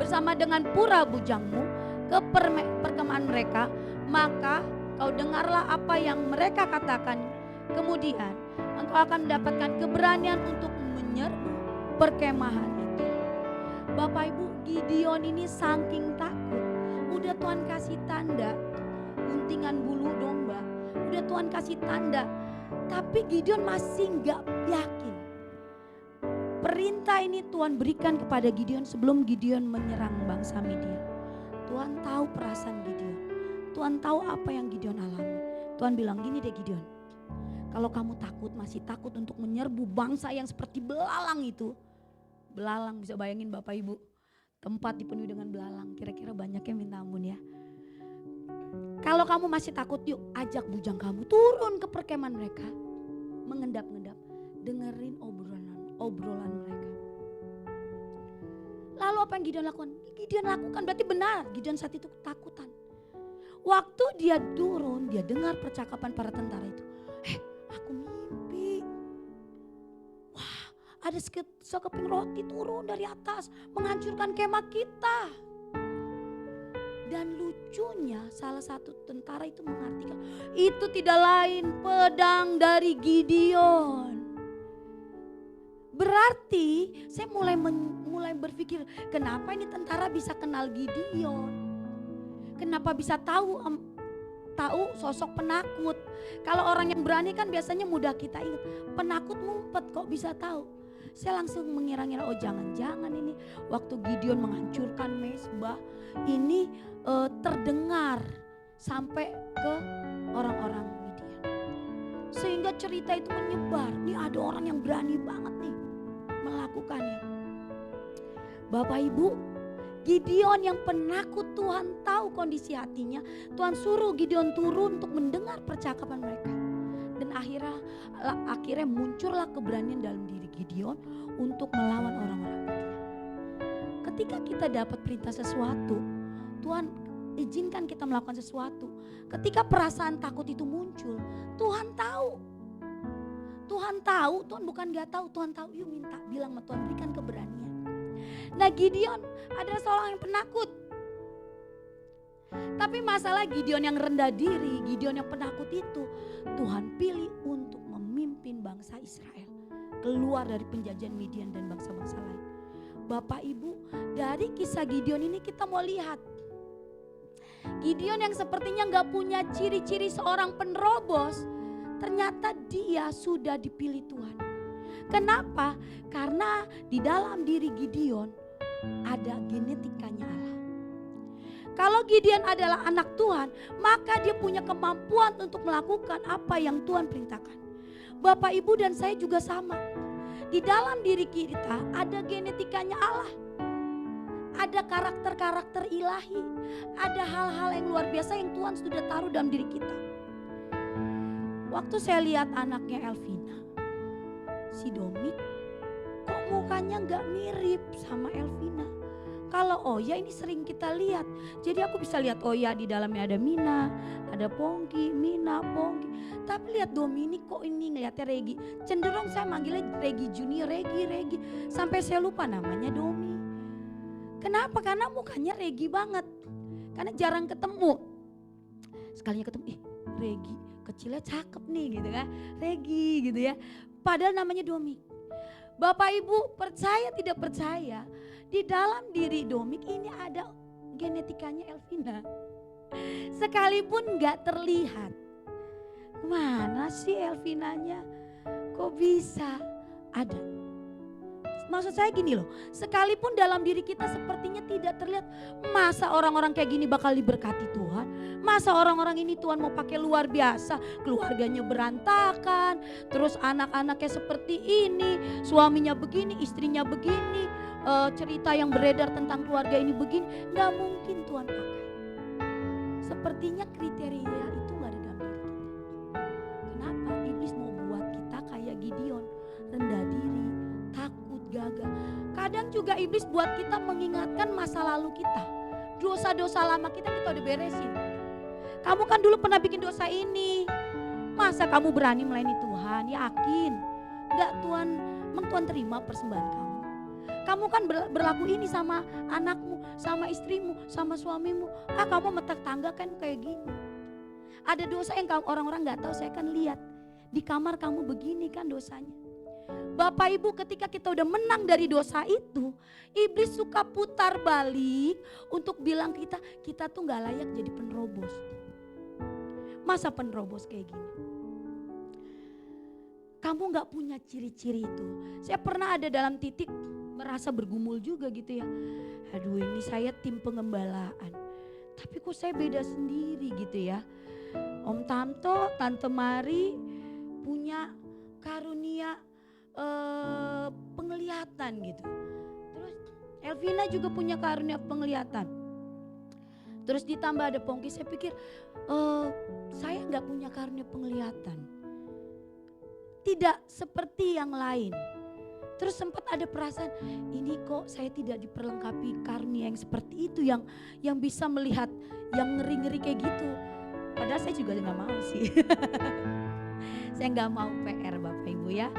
bersama dengan pura bujangmu ke perkemahan mereka, Maka kau dengarlah apa yang mereka katakan. Kemudian engkau akan mendapatkan keberanian untuk menyerbu perkemahan itu. Bapak Ibu, Gideon ini saking takut. Udah Tuhan kasih tanda guntingan bulu domba. Udah Tuhan kasih tanda. Tapi Gideon masih gak yakin. Perintah ini Tuhan berikan kepada Gideon sebelum Gideon menyerang bangsa Midian. Tuhan tahu perasaan Gideon. Tuhan tahu apa yang Gideon alami. Tuhan bilang gini deh Gideon. Kalau kamu takut, masih takut untuk menyerbu bangsa yang seperti belalang itu. Belalang, bisa bayangin Bapak Ibu. Tempat dipenuhi dengan belalang. Kira-kira banyaknya minta ampun ya. Kalau kamu masih takut, yuk ajak bujang kamu turun ke perkemahan mereka. Mengendap-endap. Dengerin obrolan mereka. Lalu apa yang Gideon lakukan? Gideon lakukan berarti benar. Gideon saat itu ketakutan. Waktu dia turun, dia dengar percakapan para tentara itu. Aku mimpi. Wah, ada sekeping roti turun dari atas, menghancurkan kemah kita. Dan lucunya salah satu tentara itu mengartikan, itu tidak lain pedang dari Gideon. Berarti saya mulai berpikir, kenapa ini tentara bisa kenal Gideon? Kenapa bisa tahu sosok penakut? Kalau orang yang berani kan biasanya mudah kita ingat. Penakut ngumpet kok bisa tahu? Saya langsung mengira-ngira, oh jangan-jangan ini waktu Gideon menghancurkan mezbah ini terdengar sampai ke orang-orang Midian. Sehingga cerita itu menyebar. Nih ada orang yang berani banget nih melakukannya. Bapak Ibu, Gideon yang penakut, Tuhan tahu kondisi hatinya. Tuhan suruh Gideon turun untuk mendengar percakapan mereka. Dan akhirnya muncullah keberanian dalam diri Gideon untuk melawan orang-orang Midian. Ketika kita dapat perintah sesuatu, Tuhan izinkan kita melakukan sesuatu. Ketika perasaan takut itu muncul, Tuhan tahu. Tuhan tahu, Tuhan bukan gak tahu, Tuhan tahu. Yuk minta, bilang sama Tuhan, berikan keberanian. Nah Gideon adalah seorang yang penakut. Tapi masalah Gideon yang rendah diri, Gideon yang penakut itu, Tuhan pilih untuk memimpin bangsa Israel keluar dari penjajahan Midian dan bangsa-bangsa lain. Bapak Ibu, dari kisah Gideon ini kita mau lihat. Gideon yang sepertinya gak punya ciri-ciri seorang penerobos, ternyata dia sudah dipilih Tuhan. Kenapa? Karena di dalam diri Gideon ada genetikanya Allah. Kalau Gideon adalah anak Tuhan, maka dia punya kemampuan untuk melakukan apa yang Tuhan perintahkan. Bapak, Ibu dan saya juga sama. Di dalam diri kita ada genetikanya Allah. Ada karakter-karakter ilahi. Ada hal-hal yang luar biasa yang Tuhan sudah taruh dalam diri kita. Waktu saya lihat anaknya Elvina, si Domik, kok mukanya gak mirip sama Elvina. Kalau Oya ini sering kita lihat. Jadi aku bisa lihat Oya di dalamnya ada Mina, ada Pongki, Mina, Pongki. Tapi lihat Dominic kok ini ngeliatnya Regi. Cenderung saya manggilnya Regi Junior, Regi. Sampai saya lupa namanya Domi. Kenapa? Karena mukanya Regi banget. Karena jarang ketemu. Sekalinya ketemu, Regi kecilnya cakep nih gitu kan. Regi gitu ya. Padahal namanya Domi. Bapak Ibu percaya tidak percaya, di dalam diri Domik ini ada genetikanya Elvina. Sekalipun gak terlihat. Mana sih Elvinanya? Kok bisa? Ada. Maksud saya gini loh, sekalipun dalam diri kita sepertinya tidak terlihat, masa orang-orang kayak gini bakal diberkati Tuhan? Masa orang-orang ini Tuhan mau pakai luar biasa, keluarganya berantakan, terus anak-anaknya seperti ini, suaminya begini, istrinya begini, cerita yang beredar tentang keluarga ini begini, gak mungkin Tuhan pakai. Sepertinya kriteria itu gak ada dalam diri kita. Kenapa? Iblis mau buat kita kayak Gideon, rendah diri, takut, gagal. Kadang juga iblis buat kita mengingatkan masa lalu kita. Dosa-dosa lama kita udah beresin. Kamu kan dulu pernah bikin dosa ini. Masa kamu berani melayani Tuhan? Yakin? Enggak, Tuhan terima persembahan kamu. Kamu kan berlaku ini sama anakmu, sama istrimu, sama suamimu. Kamu metak tangga kan kayak gini. Ada dosa yang orang-orang gak tahu, saya kan lihat. Di kamar kamu begini kan dosanya. Bapak Ibu, ketika kita udah menang dari dosa itu, iblis suka putar balik untuk bilang kita tuh gak layak jadi penerobos. Masa penerobos kayak gini? Kamu gak punya ciri-ciri itu. Saya pernah ada dalam titik merasa bergumul juga gitu ya. Aduh, ini saya tim pengembalaan, tapi kok saya beda sendiri gitu ya. Om Tamto, Tante Mari punya karunia penglihatan gitu. Terus Elvina juga punya karunia penglihatan. Terus ditambah ada Pongki, saya pikir saya nggak punya karunia penglihatan. Tidak seperti yang lain. Terus sempat ada perasaan, ini kok saya tidak diperlengkapi karunia yang seperti itu, yang bisa melihat yang ngeri-ngeri kayak gitu. Padahal saya juga nggak mau sih. Saya nggak mau PR Bapak Ibu ya.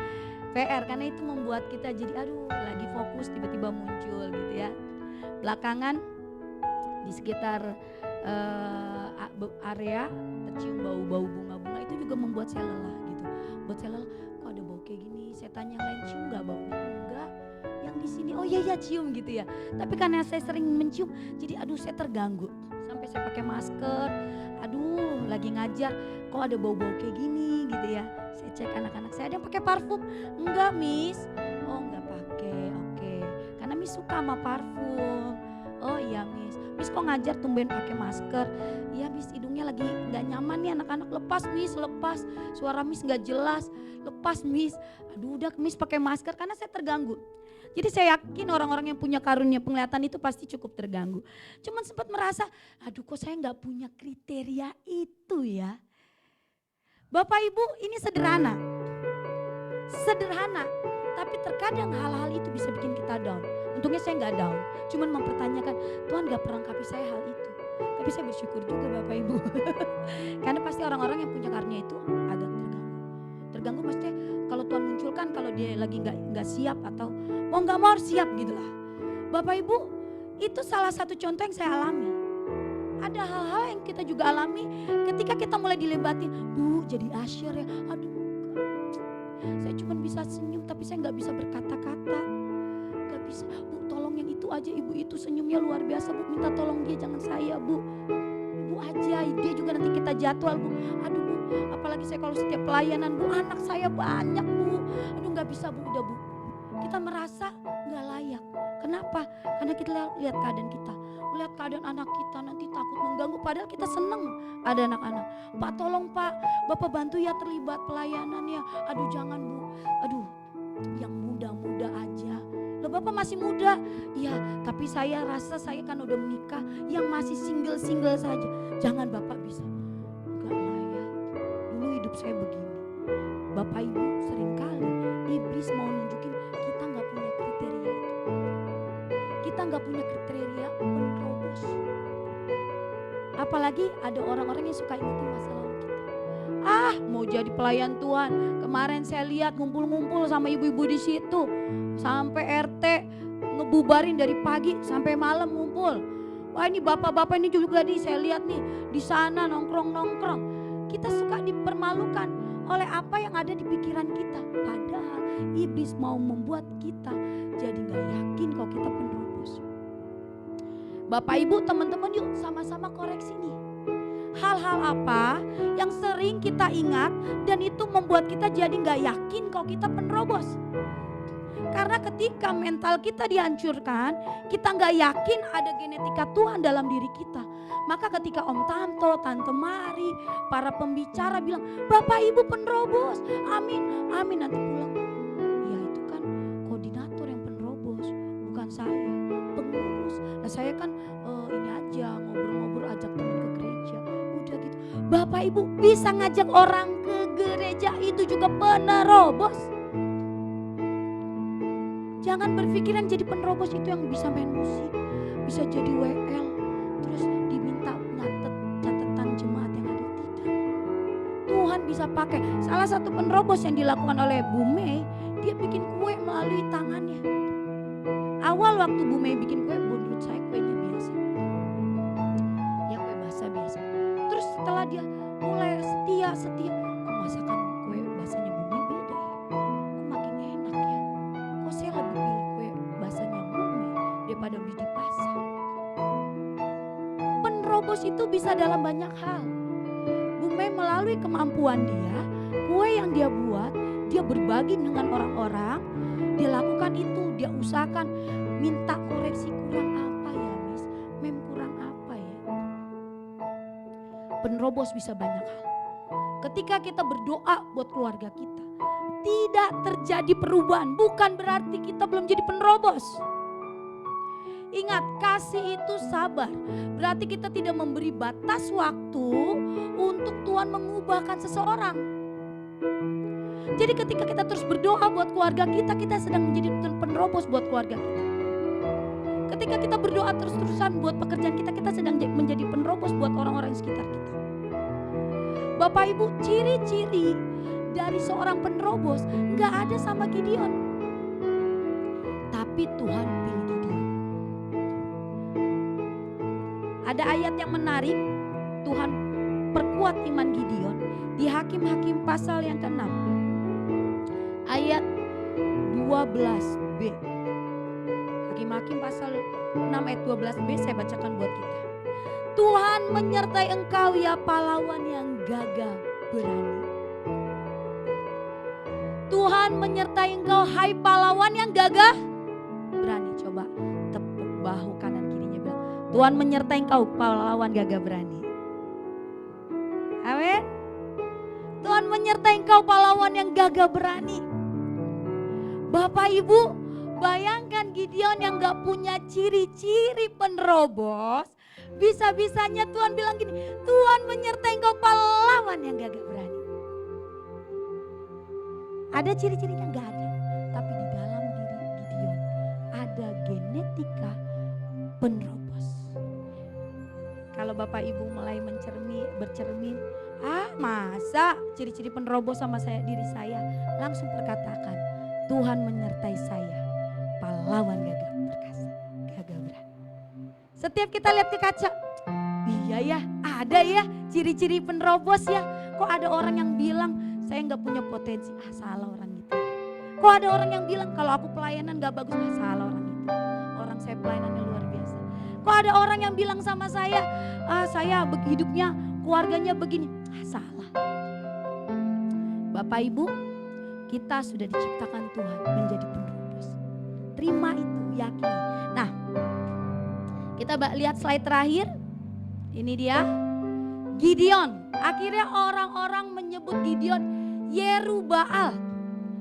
PR karena itu membuat kita jadi aduh lagi fokus tiba-tiba muncul gitu ya. Belakangan di sekitar area tercium bau-bau bunga-bunga, itu juga membuat saya lelah gitu. Buat saya lelah, kok ada bau kayak gini. Saya tanya yang lain, cium nggak baunya? Enggak. Yang di sini oh iya cium gitu ya. Tapi karena saya sering mencium, jadi aduh saya terganggu. Sampai saya pakai masker. Aduh lagi ngajar, kok ada bau-bau kayak gini gitu ya. Saya cek anak-anak saya, ada yang pakai parfum? Enggak Miss. Oh enggak pakai, oke. Karena Miss suka sama parfum. Oh iya Miss. Miss kok ngajar tumben pakai masker? Iya Miss, hidungnya lagi nggak nyaman nih anak-anak. Lepas Miss, lepas. Suara Miss nggak jelas. Lepas Miss. Aduh udah Miss pakai masker karena saya terganggu. Jadi saya yakin orang-orang yang punya karunia penglihatan itu pasti cukup terganggu. Cuman sempat merasa, aduh kok saya nggak punya kriteria itu ya. Bapak Ibu, ini sederhana. Sederhana, tapi terkadang hal-hal itu bisa bikin kita down. Untungnya saya nggak down, cuman mempertanyakan, Tuhan nggak perlengkapi saya hal itu. Tapi saya bersyukur juga Bapak Ibu. Karena pasti orang-orang yang punya karunia itu agak terganggu. Terganggu maksudnya kalau Tuhan munculkan, kalau dia lagi nggak siap atau mau nggak mau harus siap gitulah. Bapak Ibu, itu salah satu contoh yang saya alami. Ada hal-hal yang kita juga alami ketika kita mulai dilebatin, Bu jadi usher ya, aduh saya cuma bisa senyum tapi saya nggak bisa berkata-kata, nggak bisa. Bu tolong yang itu aja, ibu itu senyumnya luar biasa Bu, minta tolong dia jangan saya Bu. Ibu aja, dia juga nanti kita jadwal Bu. Aduh Bu, apalagi saya kalau setiap pelayanan Bu, anak saya banyak Bu, aduh nggak bisa Bu, udah Bu. Kita merasa nggak layak. Kenapa? Karena kita lihat keadaan kita. Lihat keadaan anak kita nanti takut mengganggu, padahal kita seneng ada anak-anak. Pak tolong Pak, Bapak bantu ya terlibat pelayanan ya. Aduh jangan Bu, aduh yang muda-muda aja. Loh Bapak masih muda, iya tapi saya rasa saya kan udah menikah, yang masih single-single saja. Jangan Bapak bisa, enggak layak. Dulu hidup saya begini. Bapak Ibu seringkali iblis mau nunjukin kita gak punya kriteria itu. Kita gak punya kriteria penerobos. Apalagi ada orang-orang yang suka ingetin masa lalu kita. Ah mau jadi pelayan Tuhan, kemarin saya lihat ngumpul-ngumpul sama ibu-ibu di situ. Sampai RT ngebubarin dari pagi sampai malam ngumpul. Wah ini bapak-bapak ini juga nih saya lihat nih di sana nongkrong-nongkrong. Kita suka dipermalukan oleh apa yang ada di pikiran kita. Padahal iblis mau membuat kita jadi gak yakin kalau kita penerobos. Bapak Ibu teman-teman yuk sama-sama koreksi nih. Hal-hal apa yang sering kita ingat dan itu membuat kita jadi gak yakin kalau kita penerobos. Karena ketika mental kita dihancurkan, kita gak yakin ada genetika Tuhan dalam diri kita. Maka ketika Om Tanto, Tante Mari, para pembicara bilang, Bapak Ibu penerobos, amin, amin nanti pulang. Ya itu kan koordinator yang penerobos, bukan saya, pengurus. Nah saya kan ini aja ngobrol-ngobrol ajak teman ke gereja, udah gitu. Bapak Ibu bisa ngajak orang ke gereja itu juga penerobos. Jangan berpikir yang jadi penerobos itu yang bisa main musik, bisa jadi WL, terus diminta nyatet catatan jemaat yang ada. Tidak. Tuhan bisa pakai. Salah satu penerobos yang dilakukan oleh Bu Mei, dia bikin kue melalui tangannya. Awal waktu Bu Mei bikin kue, menurut saya kuenya biasa. Ya kue basah biasa. Terus setelah dia mulai daripada beli di pasar. Penerobos itu bisa dalam banyak hal. Bu Mei melalui kemampuan dia, kue yang dia buat, dia berbagi dengan orang-orang, dia lakukan itu, dia usahakan minta koreksi kurang apa ya Miss, Mem kurang apa ya. Penerobos bisa banyak hal. Ketika kita berdoa buat keluarga kita, tidak terjadi perubahan, bukan berarti kita belum jadi penerobos. Ingat, kasih itu sabar. Berarti kita tidak memberi batas waktu untuk Tuhan mengubahkan seseorang. Jadi ketika kita terus berdoa buat keluarga kita, kita sedang menjadi penerobos buat keluarga kita. Ketika kita berdoa terus-terusan buat pekerjaan kita, kita sedang menjadi penerobos buat orang-orang di sekitar kita. Bapak Ibu, ciri-ciri dari seorang penerobos gak ada sama Gideon. Tapi Tuhan pilih Gideon. Ada ayat yang menarik, Tuhan perkuat iman Gideon di Hakim-Hakim pasal yang ke-6. Ayat 12b. Hakim-Hakim pasal 6 ayat 12b saya bacakan buat kita. Tuhan menyertai engkau ya pahlawan yang gagah berani. Tuhan menyertai engkau hai pahlawan yang gagah berani. Coba tepuk bahu kanan kirinya bilang, Tuhan menyertai engkau pahlawan gagah berani. Amin. Tuhan menyertai engkau pahlawan yang gagah berani. Bapak Ibu, bayangkan Gideon yang gak punya ciri-ciri penerobos, bisa-bisanya Tuhan bilang gini, Tuhan menyertai engkau pahlawan yang gagah berani. Ada ciri-cirinya? Gak ada. Tapi di dalam diri Gideon ada genetika penerobos. Kalau Bapak Ibu mulai bercermin, masa ciri-ciri penerobos sama diri saya, langsung perkatakan, Tuhan menyertai saya, pahlawan gagah perkasa, gagah berani. Setiap kita lihat ke kaca, iya ya, ada ya ciri-ciri penerobos ya. Kok ada orang yang bilang saya nggak punya potensi, salah orang itu. Kok ada orang yang bilang kalau aku pelayanan nggak bagus, salah orang itu. Orang saya pelayanannya luar biasa. Kok ada orang yang bilang sama saya, saya hidupnya keluarganya begini, salah. Bapak Ibu, kita sudah diciptakan Tuhan menjadi penerobos. Terima itu, yakini. Nah, kita lihat slide terakhir. Ini dia Gideon. Akhirnya orang-orang menyebut Gideon Yerubbaal.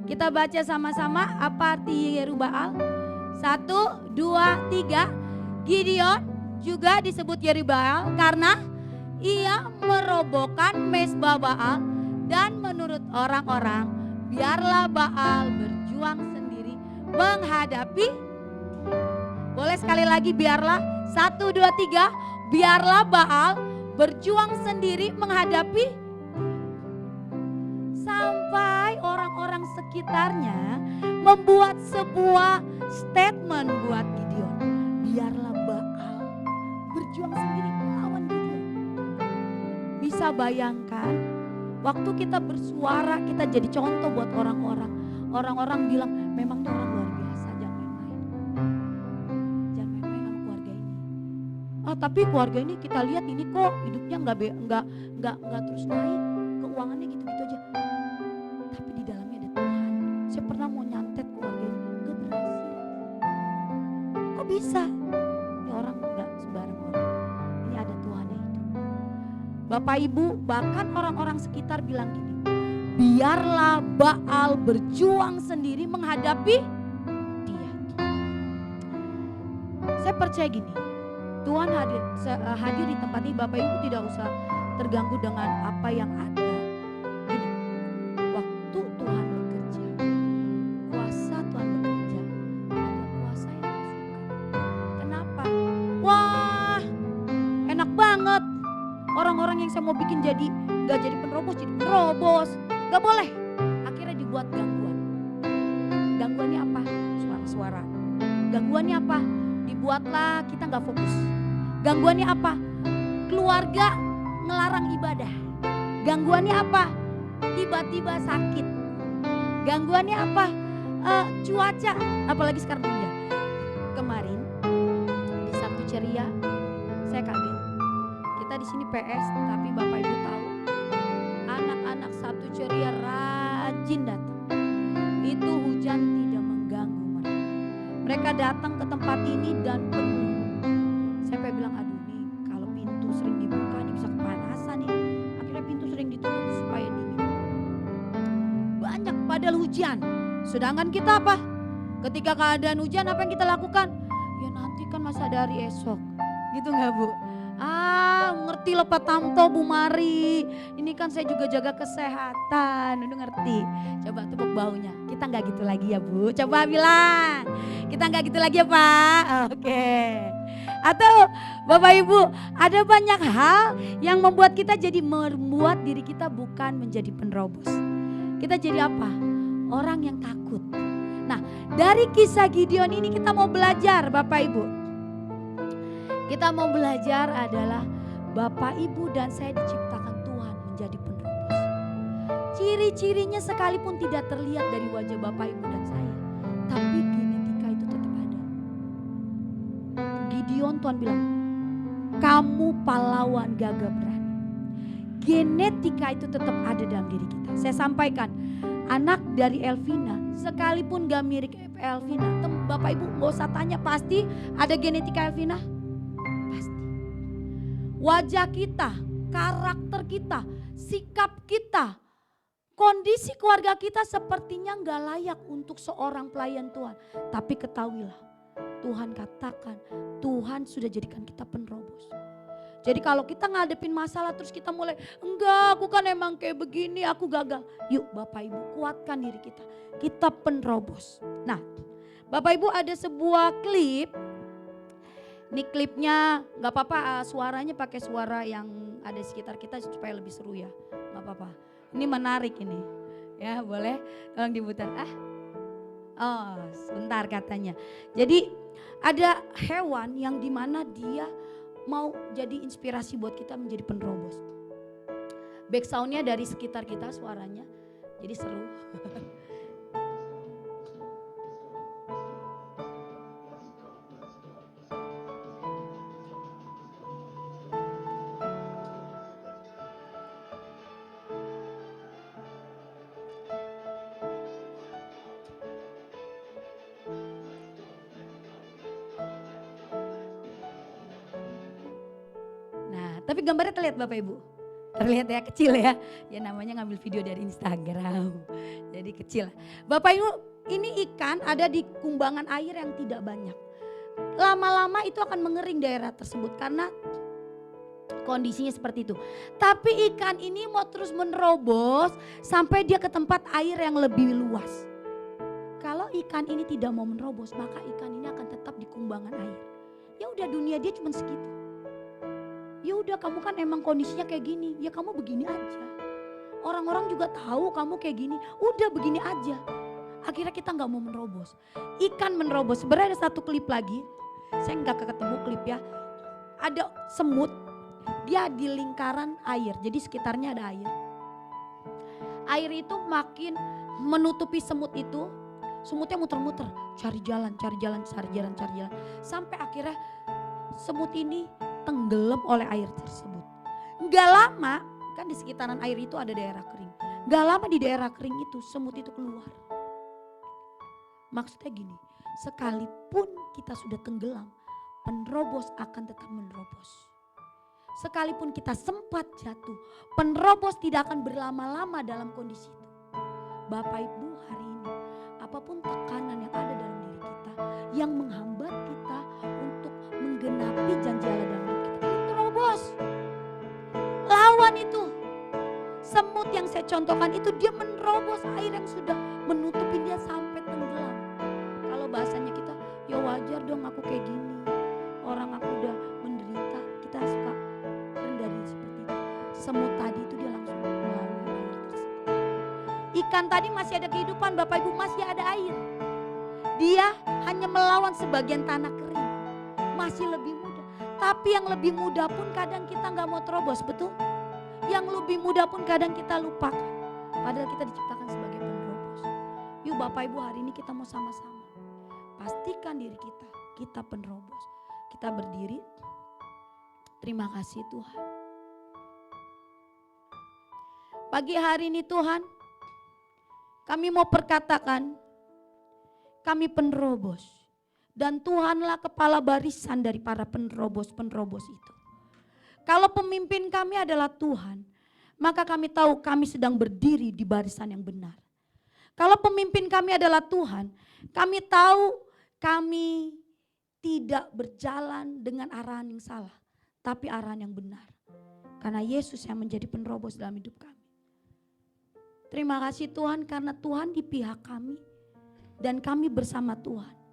Kita baca sama-sama apa arti Yerubbaal. 1, 2, 3. Gideon juga disebut Yerubbaal karena ia merobohkan mezbah Baal dan menurut orang-orang biarlah Baal berjuang sendiri menghadapi. Boleh sekali lagi biarlah. 1, 2, 3. Biarlah Baal berjuang sendiri menghadapi. Sampai orang-orang sekitarnya membuat sebuah statement buat Gideon. Biarlah Baal berjuang sendiri melawan Gideon. Bisa bayangkan waktu kita bersuara, kita jadi contoh buat orang-orang. Orang-orang bilang memang dia orang luar biasa, jangan main-main. Jangan main-main sama keluarga ini. Tapi keluarga ini kita lihat ini kok hidupnya nggak terus naik, keuangannya gitu-gitu aja. Tapi di dalamnya ada Tuhan. Saya pernah mau nyantet keluarga ini, nggak berhasil. Kok bisa? Ini orang nggak sembarang orang. Ini ada Tuhan yang hidup. Bapak Ibu, bahkan orang-orang sekitar bilang gini, biarlah Baal berjuang sendiri menghadapi dia. Saya percaya gini, Tuhan hadir di tempat ini. Bapak Ibu tidak usah terganggu dengan apa yang ada. Ini, waktu Tuhan bekerja, kuasa Tuhan bekerja, ada kuasa yang masukkan. Kenapa? Wah, enak banget. Orang-orang yang saya mau bikin gak jadi penerobos, jadi penerobos. Gak boleh. Akhirnya dibuat gangguan. Gangguannya apa? Suara-suara. Gangguannya apa? Dibuatlah kita gak fokus. Gangguannya apa? Keluarga ngelarang ibadah. Gangguannya apa? Tiba-tiba sakit. Gangguannya apa? Cuaca, apalagi sekarang hujan. Kemarin ceria. Saya kaget. Kita di sini PS, tapi Bapak Ibu tahu anak-anak Sabtu ceria rajin datang. Itu hujan tidak mengganggu mereka. Mereka datang ke tempat ini dan penuh. Saya pengen bilang, aduh nih kalau pintu sering dibuka nih bisa kepanasan nih. Akhirnya pintu sering ditutup supaya dingin. Banyak padahal hujan. Sedangkan kita apa? Ketika keadaan hujan apa yang kita lakukan? Ya nanti kan masih ada hari esok. Gitu gak Bu? Ngerti loh Pak Tamto, Bu Mari. Ini kan saya juga jaga kesehatan. Udah ngerti. Coba tepuk baunya. Kita gak gitu lagi ya Bu. Coba bilang. Kita gak gitu lagi ya Pak. Oke. Atau Bapak Ibu, ada banyak hal yang membuat kita jadi membuat diri kita bukan menjadi penerobos. Kita jadi apa? Orang yang takut. Nah, dari kisah Gideon ini kita mau belajar Bapak Ibu. Kita mau belajar adalah Bapak Ibu dan saya diciptakan Tuhan menjadi penerobos. Ciri-cirinya sekalipun tidak terlihat dari wajah Bapak Ibu dan saya. Tapi genetika itu tetap ada. Gideon Tuhan bilang, kamu pahlawan gagah berani. Genetika itu tetap ada dalam diri kita. Saya sampaikan, anak dari Elvina sekalipun gak mirip Elvina, Bapak Ibu gak usah tanya, pasti ada genetika Elvina. Pasti. Wajah kita, karakter kita, sikap kita, kondisi keluarga kita sepertinya gak layak untuk seorang pelayan Tuhan. Tapi ketahuilah, Tuhan katakan, Tuhan sudah jadikan kita penerobos. Jadi kalau kita ngadepin masalah terus kita mulai, enggak aku kan emang kayak begini, aku gagal. Yuk Bapak Ibu kuatkan diri kita, kita penerobos. Nah Bapak Ibu ada sebuah klip, ini klipnya gak apa-apa suaranya pakai suara yang ada di sekitar kita supaya lebih seru ya. Gak apa-apa, ini menarik ini. Ya boleh tolong diputar. Oh sebentar katanya. Jadi ada hewan yang dimana dia mau jadi inspirasi buat kita menjadi penerobos. Back soundnya dari sekitar kita suaranya, jadi seru. Tapi gambarnya terlihat Bapak Ibu. Terlihat ya kecil ya. Ya namanya ngambil video dari Instagram. Jadi kecil. Bapak Ibu ini ikan ada di kumbangan air yang tidak banyak. Lama-lama itu akan mengering daerah tersebut karena kondisinya seperti itu. Tapi ikan ini mau terus menerobos sampai dia ke tempat air yang lebih luas. Kalau ikan ini tidak mau menerobos maka ikan ini akan tetap di kumbangan air. Ya udah dunia dia cuma segitu. Ya udah kamu kan emang kondisinya kayak gini, ya kamu begini aja. Orang-orang juga tahu kamu kayak gini, udah begini aja. Akhirnya kita nggak mau menerobos. Ikan menerobos. Sebenarnya ada satu klip lagi, saya nggak ketemu klip ya. Ada semut, dia di lingkaran air, jadi sekitarnya ada air. Air itu makin menutupi semut itu, semutnya muter-muter, cari jalan. Sampai akhirnya semut ini tenggelam oleh air tersebut. Gak lama, kan di sekitaran air itu ada daerah kering. Gak lama di daerah kering itu semut itu keluar. Maksudnya gini, sekalipun kita sudah tenggelam, penerobos akan tetap menerobos. Sekalipun kita sempat jatuh, penerobos tidak akan berlama-lama dalam kondisi itu. Bapak Ibu hari ini, apapun tekanan yang ada dalam diri kita, yang menghambat kita untuk menggenapi janji Allah dalam hidup kita, terobos. Lawan itu. Semut yang saya contohkan itu dia menerobos air yang sudah menutupi dia sampai tenggelam. Kalau bahasanya kita, ya wajar dong aku kayak gini. Orang aku udah menderita, kita suka rendah diri seperti itu. Semut tadi itu dia langsung melalui air tersebut. Ikan tadi masih ada kehidupan, Bapak Ibu masih ada air. Dia hanya melawan sebagian tanah kering. Masih lebih mudah. Tapi yang lebih mudah pun kadang kita gak mau terobos, betul? Yang lebih mudah pun kadang kita lupakan. Padahal kita diciptakan sebagai penerobos. Yuk Bapak Ibu hari ini kita mau sama-sama. Pastikan diri kita penerobos. Kita berdiri. Terima kasih Tuhan. Pagi hari ini Tuhan, kami mau perkatakan, kami penerobos. Dan Tuhanlah kepala barisan dari para penerobos-penerobos itu. Kalau pemimpin kami adalah Tuhan, maka kami tahu kami sedang berdiri di barisan yang benar. Kalau pemimpin kami adalah Tuhan, kami tahu kami tidak berjalan dengan arahan yang salah, tapi arahan yang benar. Karena Yesus yang menjadi penerobos dalam hidup kami. Terima kasih Tuhan karena Tuhan di pihak kami dan kami bersama Tuhan.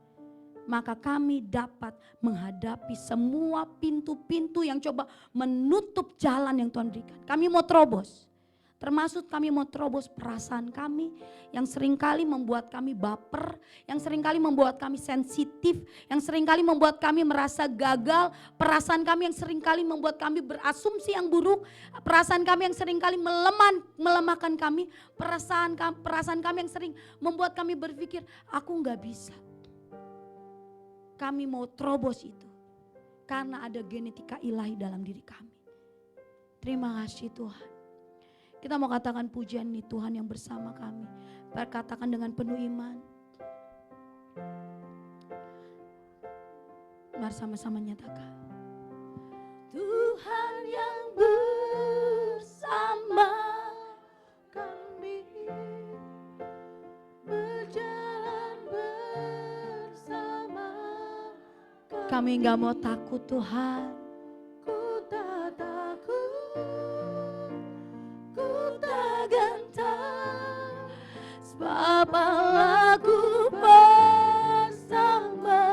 Maka kami dapat menghadapi semua pintu-pintu yang coba menutup jalan yang Tuhan berikan. Kami mau terobos. Termasuk kami mau terobos perasaan kami yang seringkali membuat kami baper, yang seringkali membuat kami sensitif, yang seringkali membuat kami merasa gagal, perasaan kami yang seringkali membuat kami berasumsi yang buruk, perasaan kami yang seringkali melemahkan kami, perasaan kami yang sering membuat kami berpikir, aku gak bisa. Kami mau terobos itu karena ada genetika ilahi dalam diri kami. Terima kasih Tuhan. Kita mau katakan pujian nih Tuhan yang bersama kami. Berkatakan dengan penuh iman. Mari sama-sama nyatakan.
Tuhan yang bersama kami, berjalan bersama
Kami gak mau takut Tuhan.
Ku tak takut, ku tak gentar, sebab Allahku bersama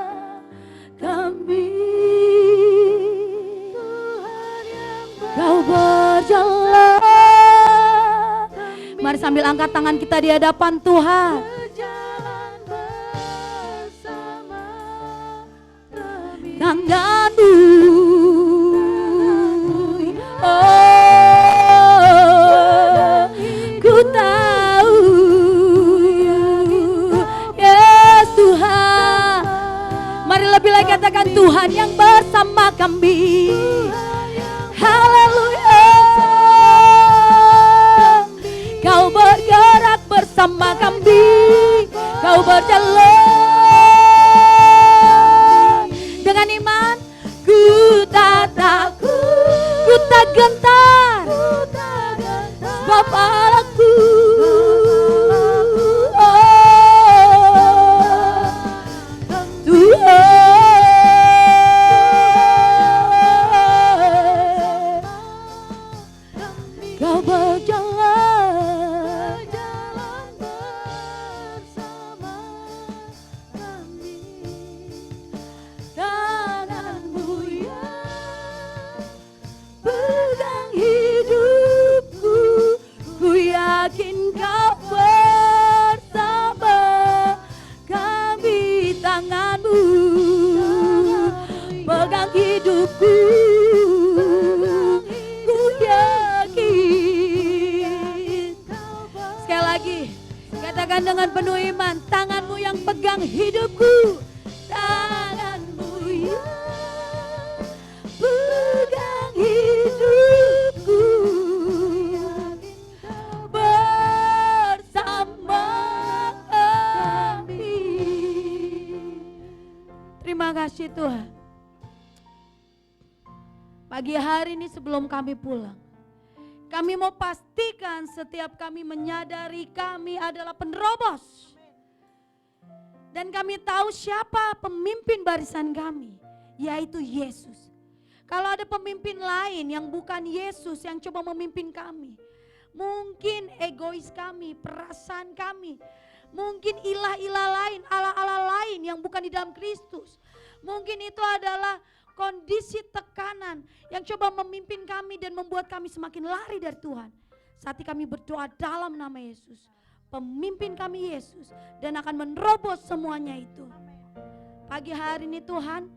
kami. Tuhan yang
Kau berjalan. Mari sambil angkat tangan kita di hadapan Tuhan.
berjalan bersama kami.
Tanganmu, ku tahu, yes Tuhan. Mari lebih lagi katakan Tuhan yang bersama kami. Haleluya. Kau bergerak bersama kami, kau berjalan dengan iman. Ku tak takut, ku tak gentar, sebab Allahku. Kau berjalan
bersama kami.
tanganmu yang pegang hidupku. Ku yakin kau bersama kami. Tanganmu pegang hidupku. Ku yakin. Sekali lagi katakan dengan penuh iman, tanganmu yang pegang hidupku. Tanganmu yang pegang hidupku. Bersama kami. Terima kasih Tuhan. Pagi hari ini sebelum kami pulang, kami mau pastikan setiap kami menyadari kami adalah penerobos. Dan kami tahu siapa pemimpin barisan kami, yaitu Yesus. Kalau ada pemimpin lain yang bukan Yesus yang coba memimpin kami, mungkin egois kami, perasaan kami, mungkin ilah-ilah lain, Allah-Allah lain yang bukan di dalam Kristus. Mungkin itu adalah kondisi tekanan yang coba memimpin kami dan membuat kami semakin lari dari Tuhan. Saat ini kami berdoa dalam nama Yesus, pemimpin kami Yesus, dan akan menerobos semuanya itu. Pagi hari ini Tuhan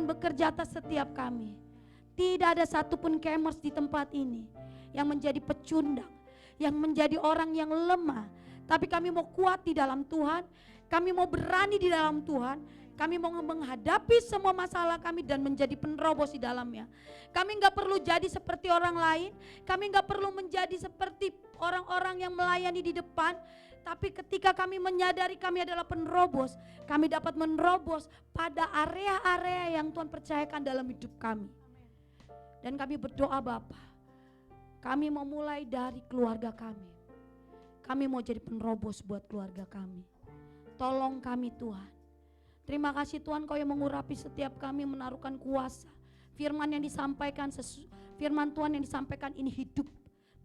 bekerja atas setiap kami. Tidak ada satupun kemers di tempat ini yang menjadi pecundang, yang menjadi orang yang lemah. Tapi kami mau kuat di dalam Tuhan, kami mau berani di dalam Tuhan, Kami mau menghadapi semua masalah kami dan menjadi penerobos di dalamnya. Kami nggak perlu jadi seperti orang lain. Kami nggak perlu menjadi seperti orang-orang yang melayani di depan. Tapi ketika kami menyadari kami adalah penerobos, kami dapat menerobos pada area-area yang Tuhan percayakan dalam hidup kami. Dan kami berdoa Bapa, kami mau mulai dari keluarga kami. Kami mau jadi penerobos buat keluarga kami. Tolong kami Tuhan. Terima kasih Tuhan, Kau yang mengurapi setiap kami, menaruhkan kuasa. Firman yang disampaikan, firman Tuhan yang disampaikan ini hidup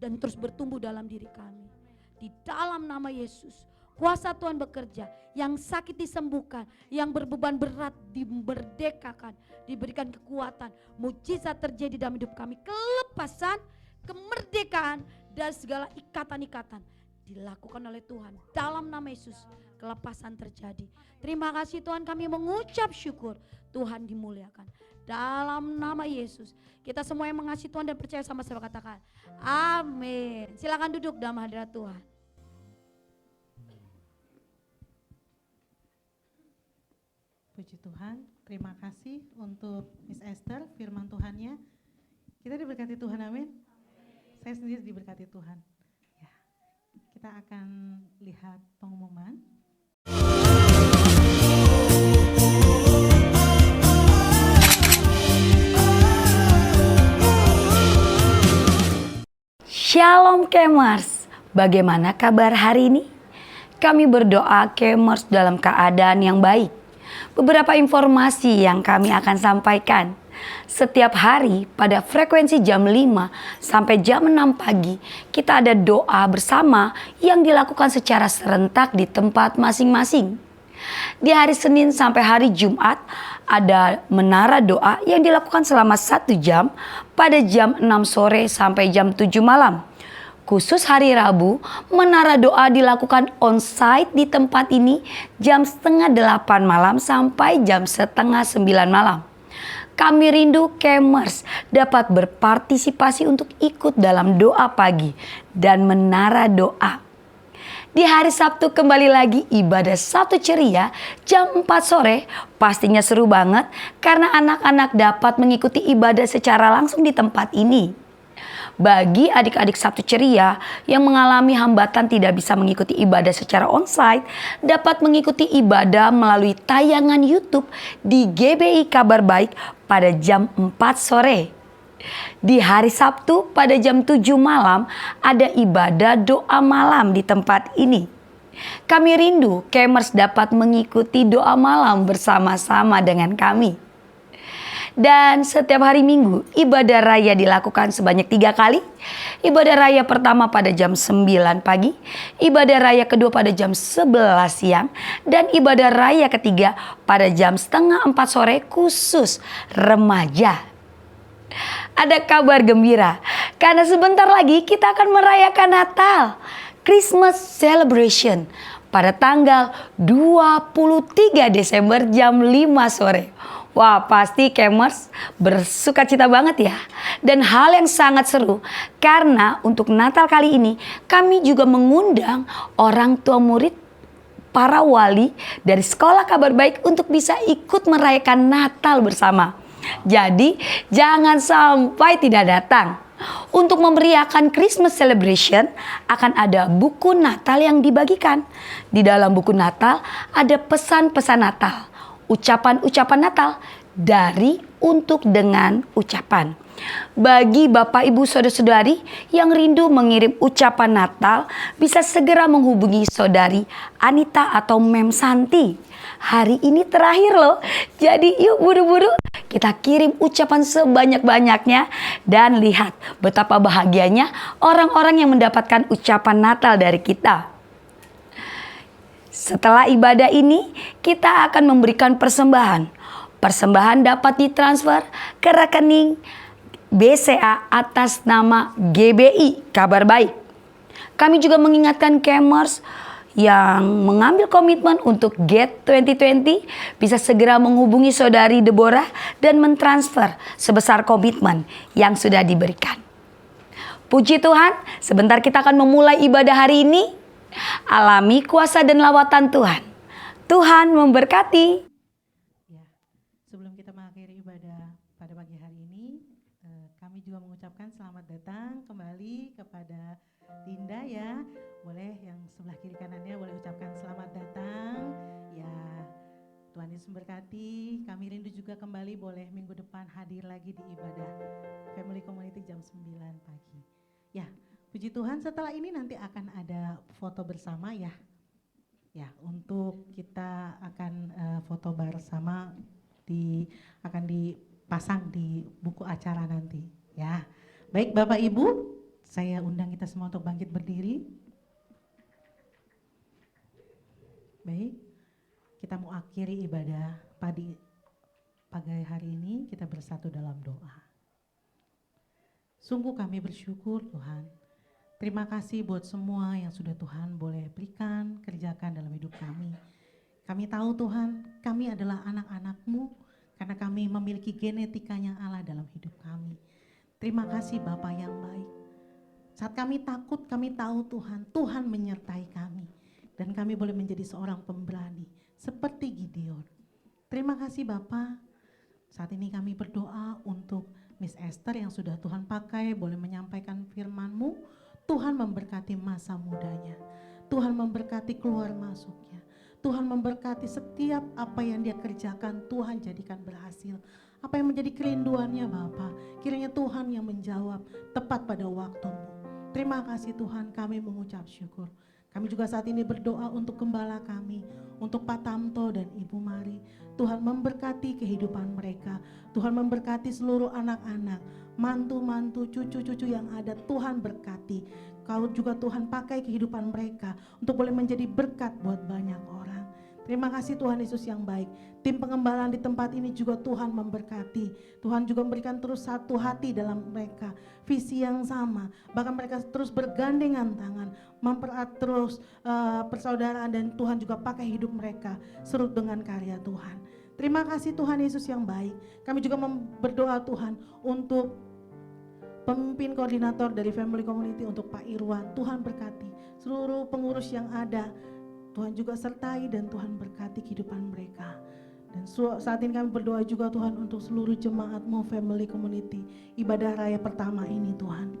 dan terus bertumbuh dalam diri kami. Di dalam nama Yesus, kuasa Tuhan bekerja, yang sakit disembuhkan, yang berbeban berat dimerdekakan, diberikan kekuatan, mujizat terjadi dalam hidup kami, kelepasan, kemerdekaan dari segala ikatan-ikatan dilakukan oleh Tuhan. Dalam nama Yesus, kelepasan terjadi. Terima kasih Tuhan, kami mengucap syukur. Tuhan dimuliakan. Dalam nama Yesus, kita semua yang mengasihi Tuhan dan percaya sama-sama katakan amin. Silakan duduk dalam hadirat Tuhan.
Puji Tuhan, terima kasih untuk Miss Esther, firman Tuhannya. Kita diberkati Tuhan, amin. Saya sendiri diberkati Tuhan. Ya, kita akan lihat pengumuman.
Shalom Kemers, bagaimana kabar hari ini? Kami berdoa Kemers dalam keadaan yang baik. Beberapa informasi yang kami akan sampaikan. Setiap hari pada frekuensi jam 5 sampai jam 6 pagi kita ada doa bersama yang dilakukan secara serentak di tempat masing-masing. Di hari Senin sampai hari Jumat ada menara doa yang dilakukan selama 1 jam pada jam 6 sore sampai jam 7 malam. Khusus hari Rabu, menara doa dilakukan on-site di tempat ini jam 7:30 malam sampai jam 8:30 malam. Kami rindu Kemers dapat berpartisipasi untuk ikut dalam doa pagi dan menara doa. Di hari Sabtu kembali lagi ibadah Sabtu ceria jam 4 sore. Pastinya seru banget karena anak-anak dapat mengikuti ibadah secara langsung di tempat ini. Bagi adik-adik Sabtu ceria yang mengalami hambatan tidak bisa mengikuti ibadah secara onsite, dapat mengikuti ibadah melalui tayangan YouTube di GBI Kabar Baik pada jam 4 sore. Di hari Sabtu pada jam 7 malam ada ibadah doa malam di tempat ini. Kami rindu Kemers dapat mengikuti doa malam bersama-sama dengan kami. Dan setiap hari Minggu ibadah raya dilakukan sebanyak 3 kali. Ibadah raya pertama pada jam 9 pagi, ibadah raya kedua pada jam 11 siang, dan ibadah raya ketiga pada jam 3:30 sore khusus remaja. Ada kabar gembira karena sebentar lagi kita akan merayakan Natal, Christmas celebration pada tanggal 23 Desember jam 5 sore. Wah, pasti Kemers bersuka cita banget ya. Dan hal yang sangat seru karena untuk Natal kali ini kami juga mengundang orang tua murid, para wali dari Sekolah Kabar Baik untuk bisa ikut merayakan Natal bersama. Jadi jangan sampai tidak datang. Untuk memeriahkan Christmas celebration akan ada buku Natal yang dibagikan. Di dalam buku Natal ada pesan-pesan Natal, ucapan-ucapan Natal dari, untuk, dengan, ucapan. Bagi Bapak Ibu Saudara-saudari yang rindu mengirim ucapan Natal, bisa segera menghubungi Saudari Anita atau Mem Santi. Hari ini terakhir loh, jadi yuk buru-buru kita kirim ucapan sebanyak-banyaknya dan lihat betapa bahagianya orang-orang yang mendapatkan ucapan Natal dari kita. Setelah ibadah ini, kita akan memberikan persembahan. Persembahan dapat ditransfer ke rekening BCA atas nama GBI Kabar Baik. Kami juga mengingatkan Kemers yang mengambil komitmen untuk GET 2020 bisa segera menghubungi Saudari Deborah dan mentransfer sebesar komitmen yang sudah diberikan. Puji Tuhan, sebentar kita akan memulai ibadah hari ini. Alami kuasa dan lawatan Tuhan. Tuhan memberkati.
sebelum kita mengakhiri ibadah pada pagi hari ini, kami juga mengucapkan selamat datang kembali kepada Dinda ya. Boleh yang sebelah kiri kanannya boleh ucapkan selamat datang. Ya, Tuhan Yesus memberkati. Kami rindu juga kembali boleh minggu depan hadir lagi di ibadah Family Community jam 9 pagi. Ya, puji Tuhan setelah ini nanti akan ada foto bersama ya. Ya, untuk kita akan foto bersama akan dipasang di buku acara nanti ya. Baik Bapak Ibu, saya undang kita semua untuk bangkit berdiri. Baik, kita mau akhiri ibadah pagi hari ini, kita bersatu dalam doa. Sungguh kami bersyukur Tuhan. Terima kasih buat semua yang sudah Tuhan boleh berikan, kerjakan dalam hidup kami. Kami tahu Tuhan, kami adalah anak-anak-Mu karena kami memiliki genetikanya Allah dalam hidup kami. Terima kasih Bapa yang baik. Saat kami takut, kami tahu Tuhan, Tuhan menyertai kami. Dan kami boleh menjadi seorang pemberani seperti Gideon. Terima kasih Bapa. Saat ini kami berdoa untuk Miss Esther yang sudah Tuhan pakai boleh menyampaikan firman-Mu. Tuhan memberkati masa mudanya. Tuhan memberkati keluar masuknya. Tuhan memberkati setiap apa yang dia kerjakan, Tuhan jadikan berhasil. Apa yang menjadi kerinduannya Bapa, kiranya Tuhan yang menjawab tepat pada waktu-Mu. Terima kasih Tuhan, kami mengucap syukur. Kami juga saat ini berdoa untuk gembala kami, untuk Pak Tamto dan Ibu Mari. Tuhan memberkati kehidupan mereka. Tuhan memberkati seluruh anak-anak, mantu-mantu, cucu-cucu yang ada. Tuhan berkati. Kau juga Tuhan pakai kehidupan mereka untuk boleh menjadi berkat buat banyak orang. Terima kasih Tuhan Yesus yang baik. Tim pengembalaan di tempat ini juga Tuhan memberkati. Tuhan juga memberikan terus satu hati dalam mereka. Visi yang sama. Bahkan mereka terus bergandengan tangan. Mempererat terus persaudaraan dan Tuhan juga pakai hidup mereka. Serut dengan karya Tuhan. Terima kasih Tuhan Yesus yang baik. Kami juga berdoa Tuhan untuk pemimpin koordinator dari Family Community untuk Pak Irwan. Tuhan berkati seluruh pengurus yang ada. Tuhan juga sertai dan Tuhan berkati kehidupan mereka. Dan saat ini kami berdoa juga Tuhan untuk seluruh jemaat-Mu Family Community ibadah raya pertama ini Tuhan.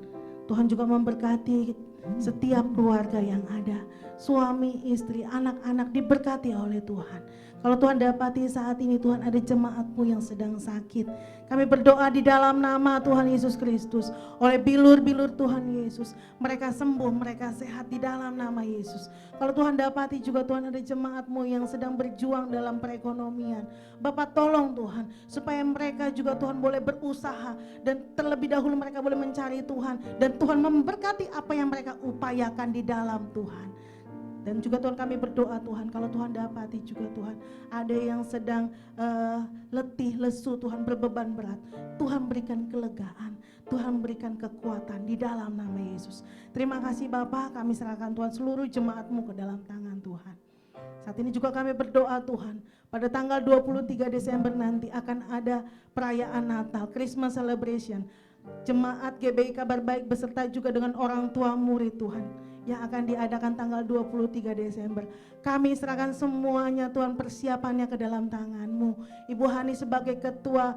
Tuhan juga memberkati setiap keluarga yang ada. Suami, istri, anak-anak diberkati oleh Tuhan. Kalau Tuhan dapati saat ini Tuhan ada jemaat-Mu yang sedang sakit. Kami berdoa di dalam nama Tuhan Yesus Kristus. Oleh bilur-bilur Tuhan Yesus. Mereka sembuh, mereka sehat di dalam nama Yesus. Kalau Tuhan dapati juga Tuhan ada jemaat-Mu yang sedang berjuang dalam perekonomian. Bapak tolong Tuhan. Supaya mereka juga Tuhan boleh berusaha. Dan terlebih dahulu mereka boleh mencari Tuhan. Dan Tuhan memberkati apa yang mereka upayakan di dalam Tuhan. Dan juga Tuhan kami berdoa Tuhan, kalau Tuhan dapati juga Tuhan, ada yang sedang letih, lesu, Tuhan berbeban berat, Tuhan berikan kelegaan, Tuhan berikan kekuatan di dalam nama Yesus. Terima kasih Bapa, kami serahkan Tuhan seluruh jemaat-Mu ke dalam tangan Tuhan. Saat ini juga kami berdoa Tuhan, pada tanggal 23 Desember nanti akan ada perayaan Natal, Christmas celebration. Jemaat GBI Kabar Baik beserta juga dengan orang tua murid Tuhan yang akan diadakan tanggal 23 Desember. Kami serahkan semuanya Tuhan, persiapannya ke dalam tangan-Mu. Ibu Hani sebagai ketua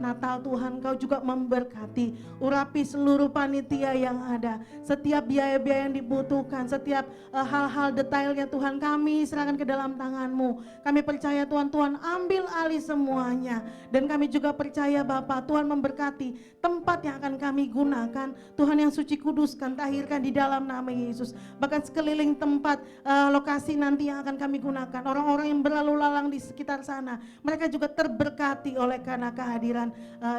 Natal Tuhan, Kau juga memberkati, urapi seluruh panitia yang ada, setiap biaya-biaya yang dibutuhkan, setiap hal-hal detailnya Tuhan kami serahkan ke dalam tangan-Mu. Kami percaya Tuhan, Tuhan ambil alih semuanya. Dan kami juga percaya Bapa, Tuhan memberkati tempat yang akan kami gunakan. Tuhan yang suci kuduskan, tahirkan di dalam nama Yesus. Bahkan sekeliling tempat lokasi nanti yang akan kami gunakan, orang-orang yang berlalu lalang di sekitar sana, mereka juga terberkati oleh karena kehadiran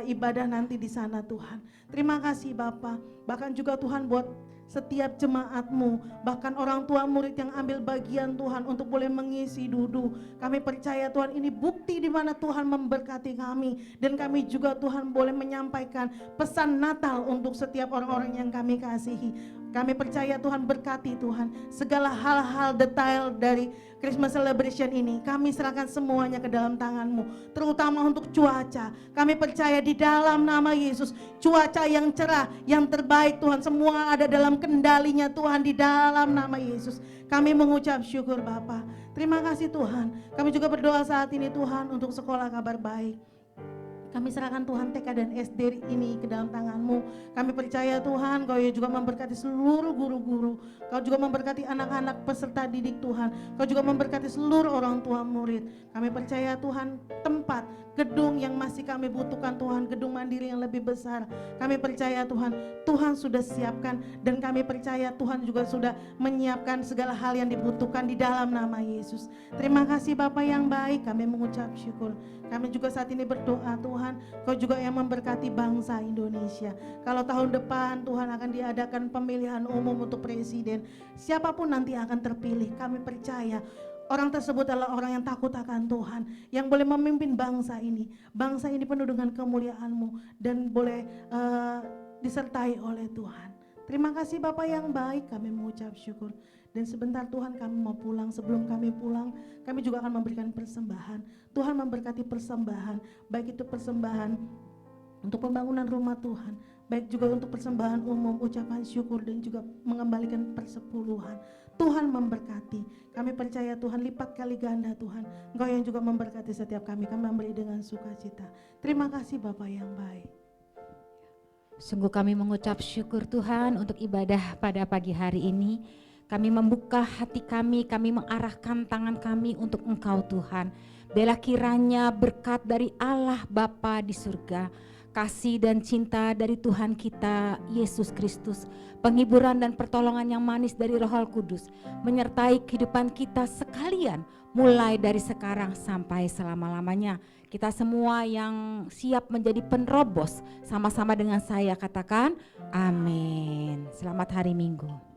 ibadah nanti di sana Tuhan. Terima kasih Bapa. Bahkan juga Tuhan buat setiap jemaat-Mu, bahkan orang tua murid yang ambil bagian Tuhan untuk boleh mengisi dudu. Kami percaya Tuhan ini bukti di mana Tuhan memberkati kami, dan kami juga Tuhan boleh menyampaikan pesan Natal untuk setiap orang-orang yang kami kasihi. Kami percaya Tuhan berkati Tuhan segala hal-hal detail dari Christmas celebration ini. Kami serahkan semuanya ke dalam tangan-Mu, terutama untuk cuaca. Kami percaya di dalam nama Yesus, cuaca yang cerah, yang terbaik Tuhan, semua ada dalam kendalinya Tuhan di dalam nama Yesus. Kami mengucap syukur Bapa. Terima kasih Tuhan. Kami juga berdoa saat ini Tuhan untuk sekolah kabar baik. Kami serahkan Tuhan TK dan SD ini ke dalam tangan-Mu. Kami percaya Tuhan Kau juga memberkati seluruh guru-guru. Kau juga memberkati anak-anak peserta didik Tuhan. Kau juga memberkati seluruh orang tua murid. Kami percaya Tuhan tempat, gedung yang masih kami butuhkan Tuhan, gedung mandiri yang lebih besar. Kami percaya Tuhan, Tuhan sudah siapkan dan kami percaya Tuhan juga sudah menyiapkan segala hal yang dibutuhkan di dalam nama Yesus. Terima kasih Bapa yang baik, kami mengucap syukur. Kami juga saat ini berdoa Tuhan, Kau juga yang memberkati bangsa Indonesia. Kalau tahun depan Tuhan akan diadakan pemilihan umum untuk presiden, siapapun nanti akan terpilih, kami percaya orang tersebut adalah orang yang takut akan Tuhan, yang boleh memimpin bangsa ini. Bangsa ini penuh dengan kemuliaan-Mu dan boleh disertai oleh Tuhan. Terima kasih Bapak yang baik, kami mengucap syukur. Dan sebentar Tuhan kami mau pulang, sebelum kami pulang kami juga akan memberikan persembahan. Tuhan memberkati persembahan, baik itu persembahan untuk pembangunan rumah Tuhan, baik juga untuk persembahan umum, ucapan syukur dan juga mengembalikan persepuluhan. Tuhan memberkati, kami percaya Tuhan lipat kali ganda Tuhan. Engkau yang juga memberkati setiap kami memberi dengan sukacita. Terima kasih Bapak yang baik.
Sungguh kami mengucap syukur Tuhan untuk ibadah pada pagi hari ini. Kami membuka hati kami mengarahkan tangan kami untuk Engkau Tuhan. Biarlah kiranya berkat dari Allah Bapa di surga, kasih dan cinta dari Tuhan kita Yesus Kristus, penghiburan dan pertolongan yang manis dari Roh Kudus menyertai kehidupan kita sekalian, mulai dari sekarang sampai selama-lamanya. Kita semua yang siap menjadi penerobos, sama-sama dengan saya katakan amin. Selamat hari Minggu.